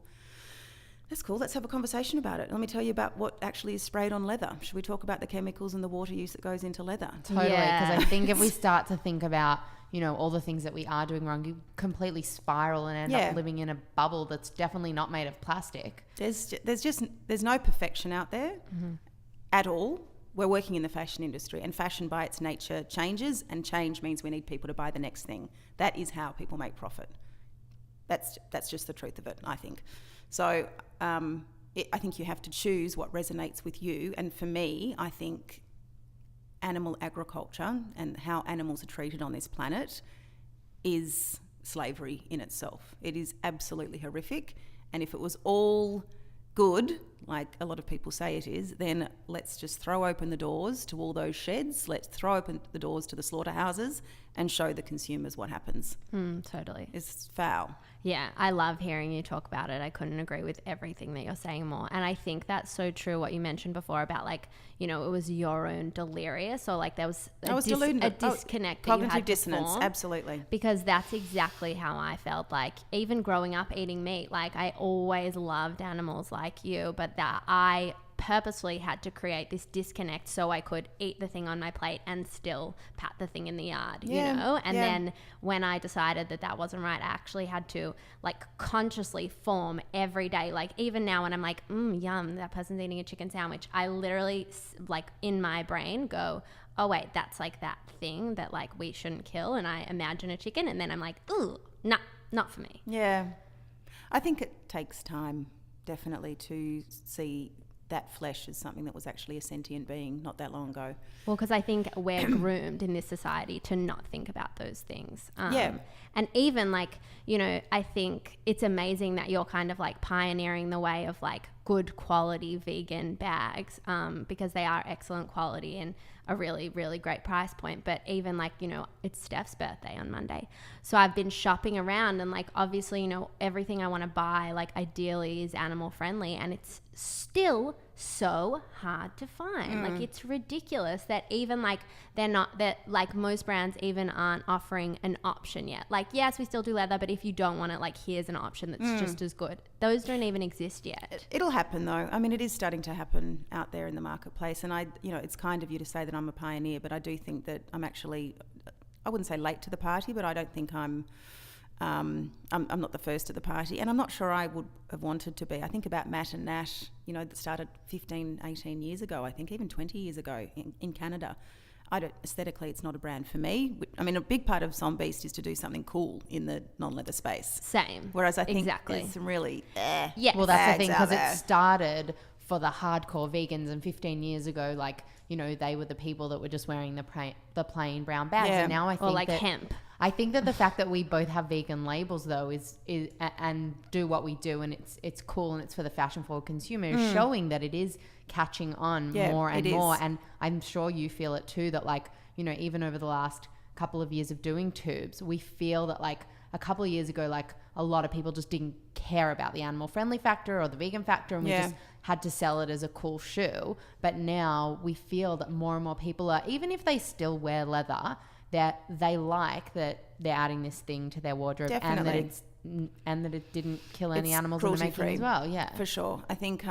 that's cool. Let's have a conversation about it. Let me tell you about what actually is sprayed on leather. Should we talk about the chemicals and the water use that goes into leather? Totally, because I think if we start to think about, all the things that we are doing wrong, you completely spiral and end up living in a bubble that's definitely not made of plastic. There's no perfection out there at all. We're working in the fashion industry, and fashion by its nature changes, and change means we need people to buy the next thing. That is how people make profit. That's just the truth of it, I think. So I think you have to choose what resonates with you. And for me, I think animal agriculture and how animals are treated on this planet is slavery in itself. It is absolutely horrific. And if it was all good, like a lot of people say it is, then let's just throw open the doors to all those sheds. Let's throw open the doors to the slaughterhouses and show the consumers what happens. Totally. It's foul. Yeah, I love hearing you talk about it. I couldn't agree with everything that you're saying more. And I think that's so true what you mentioned before about it was your own delirious, or there was a disconnect. Cognitive dissonance, absolutely. Because that's exactly how I felt. Even growing up eating meat, I always loved animals like you, but that I purposely had to create this disconnect so I could eat the thing on my plate and still pat the thing in the yard, And then when I decided that wasn't right, I actually had to consciously form every day. Even now when I'm yum, that person's eating a chicken sandwich, I literally in my brain go, oh wait, that's that thing that we shouldn't kill, and I imagine a chicken, and then I'm ooh, not for me. Yeah. I think it takes time, definitely, to see that flesh is something that was actually a sentient being not that long ago. Well, because I think we're groomed in this society to not think about those things. And even I think it's amazing that you're kind of pioneering the way of good quality vegan bags, because they are excellent quality and a really, really great price point. But even like, you know, it's Steph's birthday on Monday. So I've been shopping around, and like, obviously, you know, everything I want to buy, like ideally is animal friendly, and it's still so hard to find. Like, it's ridiculous that even like that like most brands even aren't offering an option yet. Like, yes, we still do leather, but if you don't want it, like, here's an option that's just as good. Those don't even exist yet. It'll happen though. I mean, it is starting to happen out there in the marketplace, and it's kind of you to say that I'm a pioneer, but I do think that I'm actually, I wouldn't say late to the party, but I don't think I'm not the first at the party, and I'm not sure I would have wanted to be. I think about Matt and Nat, you know, that started 15, 18 years ago, I think even 20 years ago in Canada. Aesthetically, it's not a brand for me. I mean, a big part of Som Beast is to do something cool in the non-leather space. Same. Whereas I think exactly. there's some really Yes. Well, that's the thing, bags out because it there. started for the hardcore vegans, and 15 years ago, like, you know, they were the people that were just wearing the plain brown bags. Yeah. And now I think Or like that hemp. I think that the fact that we both have vegan labels though is and do what we do, and it's cool and it's for the fashion forward consumer, is showing that it is catching on more and more. And I'm sure you feel it too, that like, you know, even over the last couple of years of doing tubes, we feel that like a couple of years ago, like a lot of people just didn't care about the animal friendly factor or the vegan factor, and we just had to sell it as a cool shoe. But now we feel that more and more people are, even if they still wear leather, that they like that they're adding this thing to their wardrobe. Definitely. and that it didn't kill any It's animals in the making cruelty-free, as well. Yeah, for sure. I think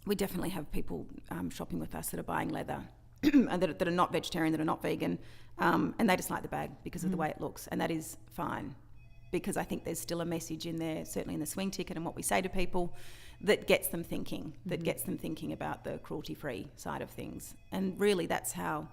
we definitely have people shopping with us that are buying leather and that are not vegetarian, that are not vegan, and they just like the bag because of the way it looks, and that is fine, because I think there's still a message in there, certainly in the swing ticket and what we say to people, that gets them thinking, about the cruelty-free side of things. And really that's how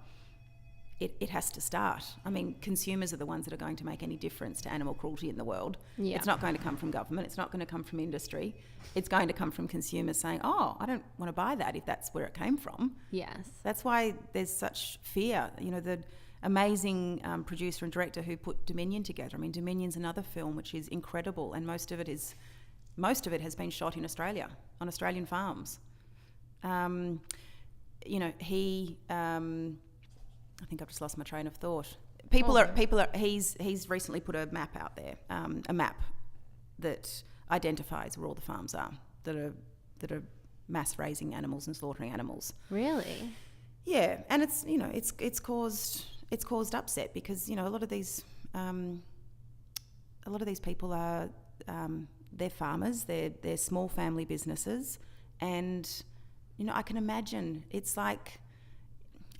it has to start. I mean, consumers are the ones that are going to make any difference to animal cruelty in the world. Yeah. It's not going to come from government. It's not going to come from industry. It's going to come from consumers saying, oh, I don't want to buy that if that's where it came from. Yes. That's why there's such fear. You know, the amazing producer and director who put Dominion together. I mean, Dominion's another film which is incredible, and most of it has been shot in Australia, on Australian farms. You know, I think I've just lost my train of thought. He's recently put a map out there, a map that identifies where all the farms are that are mass raising animals and slaughtering animals. Really? Yeah, and it's, you know, it's caused upset, because, you know, a lot of these people are they're farmers, they're small family businesses, and, you know, I can imagine it's like,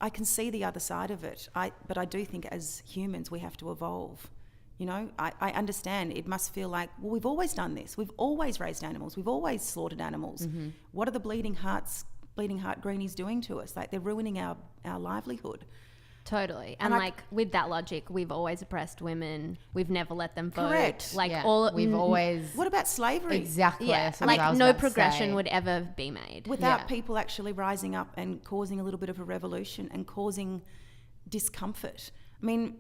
I can see the other side of it. But I do think as humans we have to evolve. You know, I understand it must feel like, well, we've always done this. We've always raised animals. We've always slaughtered animals. Mm-hmm. What are the bleeding heart greenies doing to us? Like, they're ruining our livelihood. Totally. And like, with that logic, we've always oppressed women. We've never let them vote. Correct. Like, yeah. We've always... What about slavery? Exactly. Yeah. That's what I Like, was no about to progression say. would ever be made. Without Yeah. people actually rising up and causing a little bit of a revolution and causing discomfort. I mean,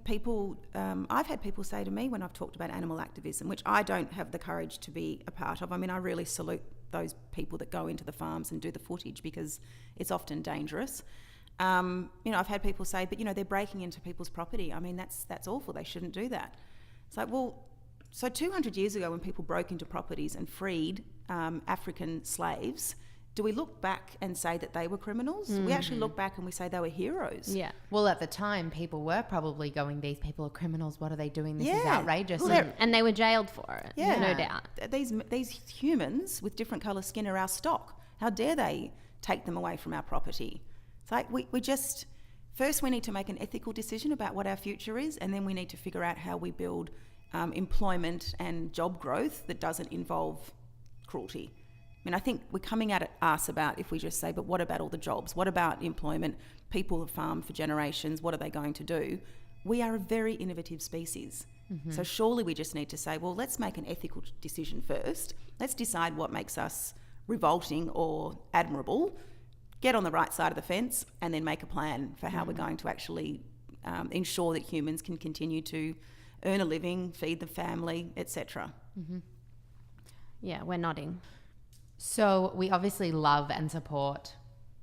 I've had people say to me when I've talked about animal activism, which I don't have the courage to be a part of. I mean, I really salute those people that go into the farms and do the footage, because it's often dangerous. You know, I've had people say, but, you know, they're breaking into people's property. I mean, that's awful. They shouldn't do that. It's like, well, so 200 years ago when people broke into properties and freed African slaves, do we look back and say that they were criminals? Mm-hmm. We actually look back and we say they were heroes. Yeah. Well, at the time, people were probably going, these people are criminals. What are they doing? This is Yeah. outrageous. Well, And they were jailed for it. Yeah. No doubt. These humans with different colour skin are our stock. How dare they take them away from our property? It's like we just... First, we need to make an ethical decision about what our future is, and then we need to figure out how we build employment and job growth that doesn't involve cruelty. I mean, I think we're coming at us about, if we just say, but what about all the jobs? What about employment? People have farmed for generations. What are they going to do? We are a very innovative species. Mm-hmm. So surely we just need to say, well, let's make an ethical decision first. Let's decide what makes us revolting or admirable, get on the right side of the fence, and then make a plan for how we're going to actually ensure that humans can continue to earn a living, feed the family, etc. Mm-hmm. Yeah, we're nodding. So we obviously love and support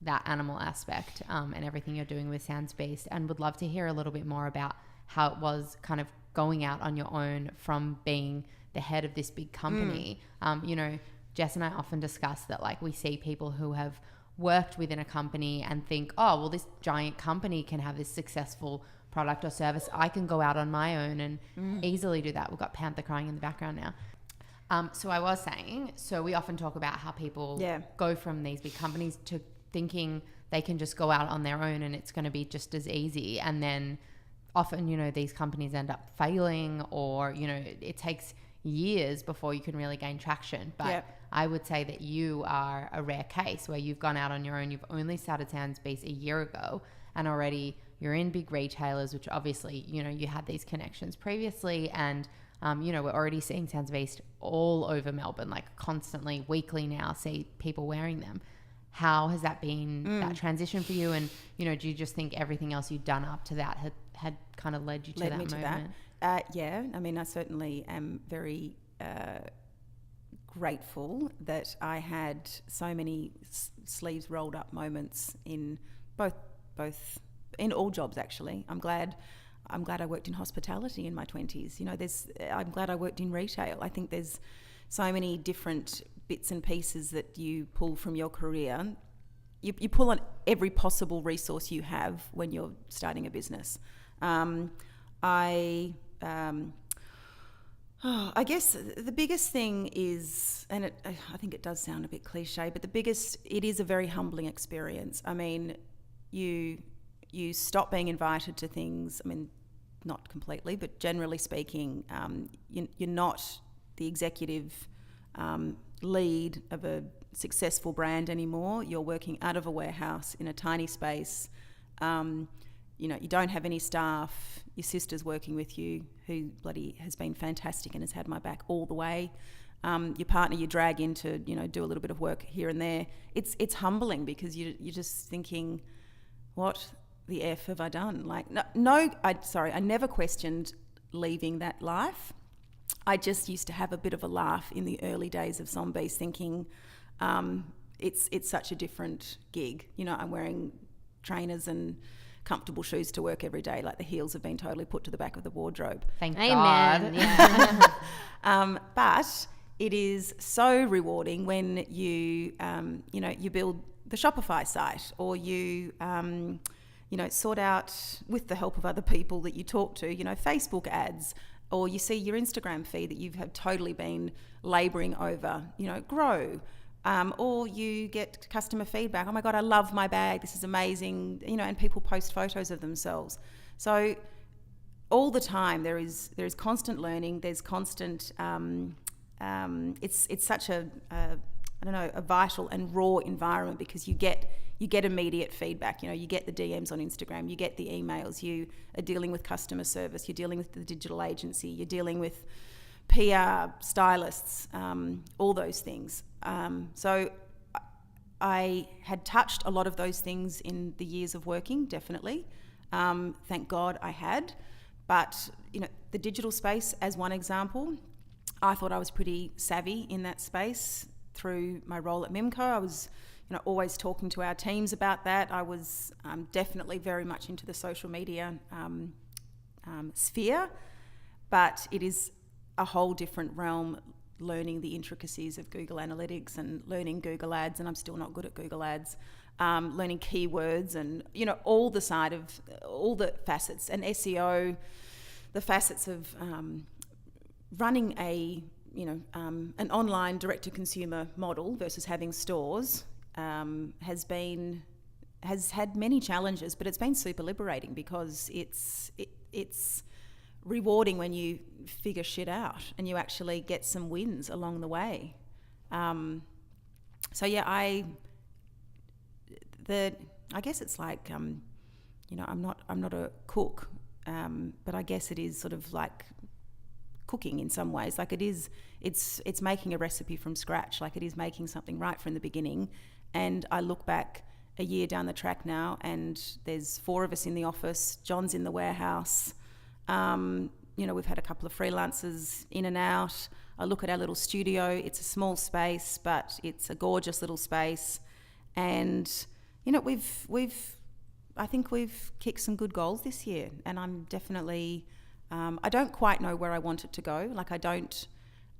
that animal aspect and everything you're doing with Sounds Beast, and would love to hear a little bit more about how it was kind of going out on your own from being the head of this big company. You know, Jess and I often discuss that, like, we see people who have worked within a company and think, oh, well, this giant company can have this successful product or service. I can go out on my own and easily do that. We've got Panther crying in the background now. So I was saying, so we often talk about how people go from these big companies to thinking they can just go out on their own and it's going to be just as easy. And then often, you know, these companies end up failing, or, you know, it takes years before you can really gain traction. But I would say that you are a rare case where you've gone out on your own. You've only started Sounds Beast a year ago, and already you're in big retailers, which obviously, you know, you had these connections previously, and you know, we're already seeing Sounds Beast all over Melbourne, like constantly, weekly now, see people wearing them. How has that been, that transition for you? And, you know, do you just think everything else you'd done up to that had kind of led you to that moment? Yeah, I mean, I certainly am very grateful that I had so many sleeves rolled up moments in both in all jobs, actually. I'm glad I worked in hospitality in my 20s. You know, I'm glad I worked in retail. I think there's so many different bits and pieces that you pull from your career. You pull on every possible resource you have when you're starting a business. I guess the biggest thing is, and I think it does sound a bit cliche, but it is a very humbling experience. I mean, you stop being invited to things. I mean, not completely, but generally speaking, you're not the executive lead of a successful brand anymore. You're working out of a warehouse in a tiny space. You know, you don't have any staff. Your sister's working with you, who bloody has been fantastic and has had my back all the way. Your partner you drag in to, you know, do a little bit of work here and there. It's humbling because you're just thinking, what the F have I done? Like, I never questioned leaving that life. I just used to have a bit of a laugh in the early days of Zombies, thinking it's such a different gig. You know, I'm wearing trainers and comfortable shoes to work every day. Like, the heels have been totally put to the back of the wardrobe. Thank Amen. God. Yeah. But it is so rewarding when you build the Shopify site, or you sort out, with the help of other people that you talk to, you know, Facebook ads, or you see your Instagram feed that you've totally been labouring over, you know, grow. Or you get customer feedback. Oh my God, I love my bag. This is amazing. You know, and people post photos of themselves. So all the time there is constant learning. There's constant. It's such a vital and raw environment, because you get immediate feedback. You know, you get the DMs on Instagram, you get the emails. You are dealing with customer service. You're dealing with the digital agency. You're dealing with PR, stylists, all those things. So I had touched a lot of those things in the years of working, definitely. Thank God I had. But, you know, the digital space, as one example, I thought I was pretty savvy in that space through my role at Mimco. I was, you know, always talking to our teams about that. I was definitely very much into the social media sphere, but it is a whole different realm, learning the intricacies of Google Analytics and learning Google Ads, and I'm still not good at Google Ads, learning keywords and, you know, all the facets, and SEO, the facets of running an online direct-to-consumer model versus having stores has had many challenges, but it's been super liberating, because it's rewarding when you figure shit out and you actually get some wins along the way. So yeah, I guess it's like, you know, I'm not a cook, but I guess it is sort of like cooking in some ways. Like, it's making a recipe from scratch. Like, it is making something right from the beginning. And I look back a year down the track now, and there's 4 of us in the office. John's in the warehouse. You know, we've had a couple of freelancers in and out. I look at our little studio. It's a small space, but it's a gorgeous little space. And, you know, I think we've kicked some good goals this year. And I'm definitely, I don't quite know where I want it to go. Like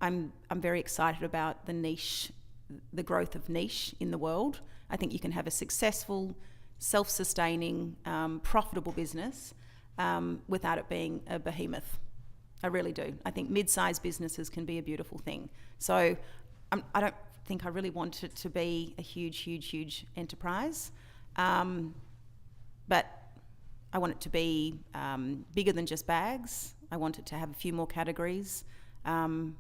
I'm very excited about the growth of niche in the world. I think you can have a successful, self-sustaining, profitable business without it being a behemoth. I really do. I think mid-sized businesses can be a beautiful thing. So I don't think I really want it to be a huge enterprise. But I want it to be bigger than just bags. I want it to have a few more categories. There's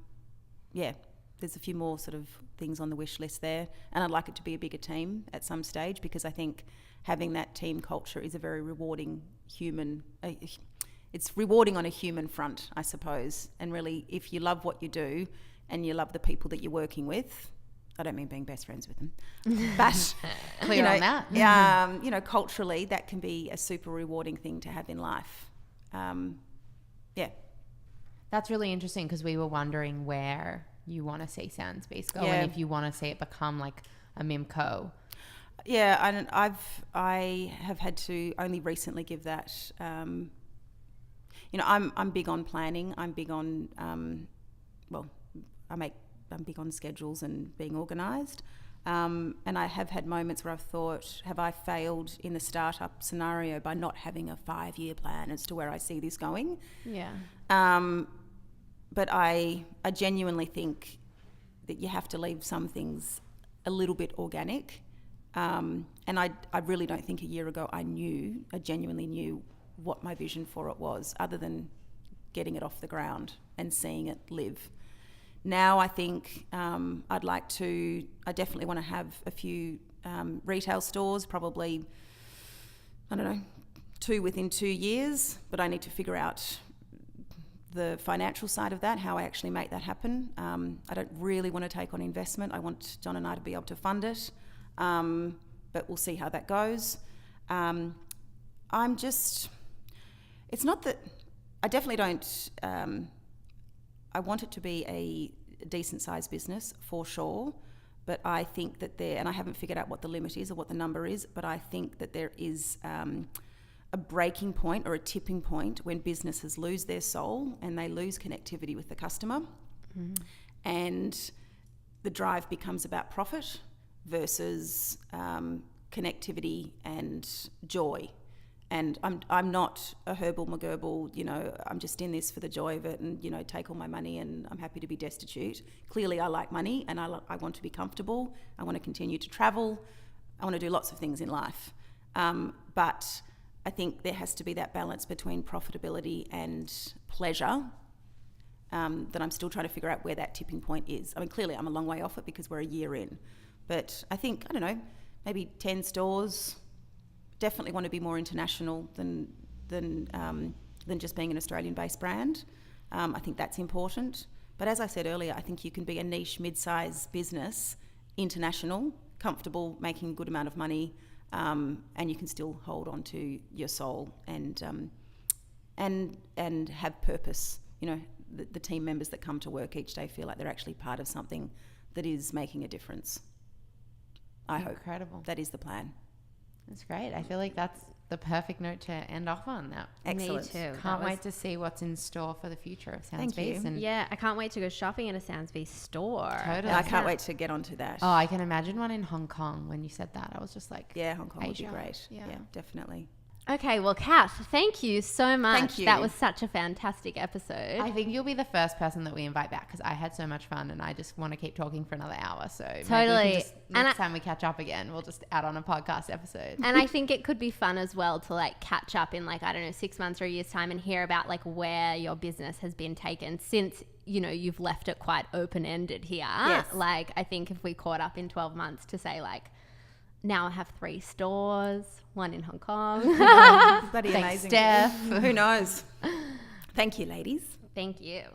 a few more sort of things on the wish list there. And I'd like it to be a bigger team at some stage, because I think having that team culture is a very rewarding it's rewarding on a human front, I suppose. And really, if you love what you do and you love the people that you're working with, I don't mean being best friends with them, but Clear on that. You know, culturally, that can be a super rewarding thing to have in life. That's really interesting, because we were wondering where you want to see Soundspace go, and if you want to see it become like a Mimco. Yeah, and I have had to only recently give that. You know, I'm big on planning. I'm big on I'm big on schedules and being organised. And I have had moments where I've thought, have I failed in the startup scenario by not having a 5-year plan as to where I see this going? Yeah. But I genuinely think that you have to leave some things a little bit organic. And I really don't think a year ago I genuinely knew what my vision for it was, other than getting it off the ground and seeing it live. Now I think I definitely want to have a few retail stores, probably, 2 within 2 years, but I need to figure out the financial side of that, how I actually make that happen. I don't really want to take on investment. I want John and I to be able to fund it, but we'll see how that goes. It's not that, I definitely don't, I want it to be a decent sized business for sure, but I think that and I haven't figured out what the limit is or what the number is, but I think that there is a breaking point or a tipping point when businesses lose their soul and they lose connectivity with the customer, and the drive becomes about profit versus connectivity and joy. And I'm not a herbal McGurble, you know, I'm just in this for the joy of it and, you know, take all my money and I'm happy to be destitute. Clearly I like money and I want to be comfortable. I want to continue to travel. I want to do lots of things in life. But I think there has to be that balance between profitability and pleasure, that I'm still trying to figure out where that tipping point is. I mean, clearly I'm a long way off it because we're a year in. But I think, I don't know, maybe 10 stores. Definitely want to be more international than just being an Australian-based brand. I think that's important. But as I said earlier, I think you can be a niche, mid-size business, international, comfortable, making a good amount of money, and you can still hold on to your soul and have purpose. You know, the team members that come to work each day feel like they're actually part of something that is making a difference. I hope. Incredible. That is the plan. That's great. I feel like that's the perfect note to end off on. That. Excellent. Me too. Can't wait to see what's in store for the future of Soundspace. And Yeah, I can't wait to go shopping at a Soundspace store. Totally. I can't wait to get onto that. Oh, I can imagine one in Hong Kong. When you said that, I was just like, Yeah, Hong Kong would be Asia. great. Yeah. Yeah, definitely. Okay, well, Cath, thank you so much. Thank you. That was such a fantastic episode. I think you'll be the first person that we invite back, because I had so much fun and I just want to keep talking for another hour. So maybe we Totally. can just, next time we catch up again, we'll just add on a podcast episode. And I think it could be fun as well to like catch up in like, I don't know, 6 months or a year's time and hear about like where your business has been taken since, you know, you've left it quite open-ended here. Yes. Like, I think if we caught up in 12 months to say like, now I have 3 stores, 1 in Hong Kong. Bloody Thanks, amazing. Steph. Who knows? Thank you, ladies. Thank you.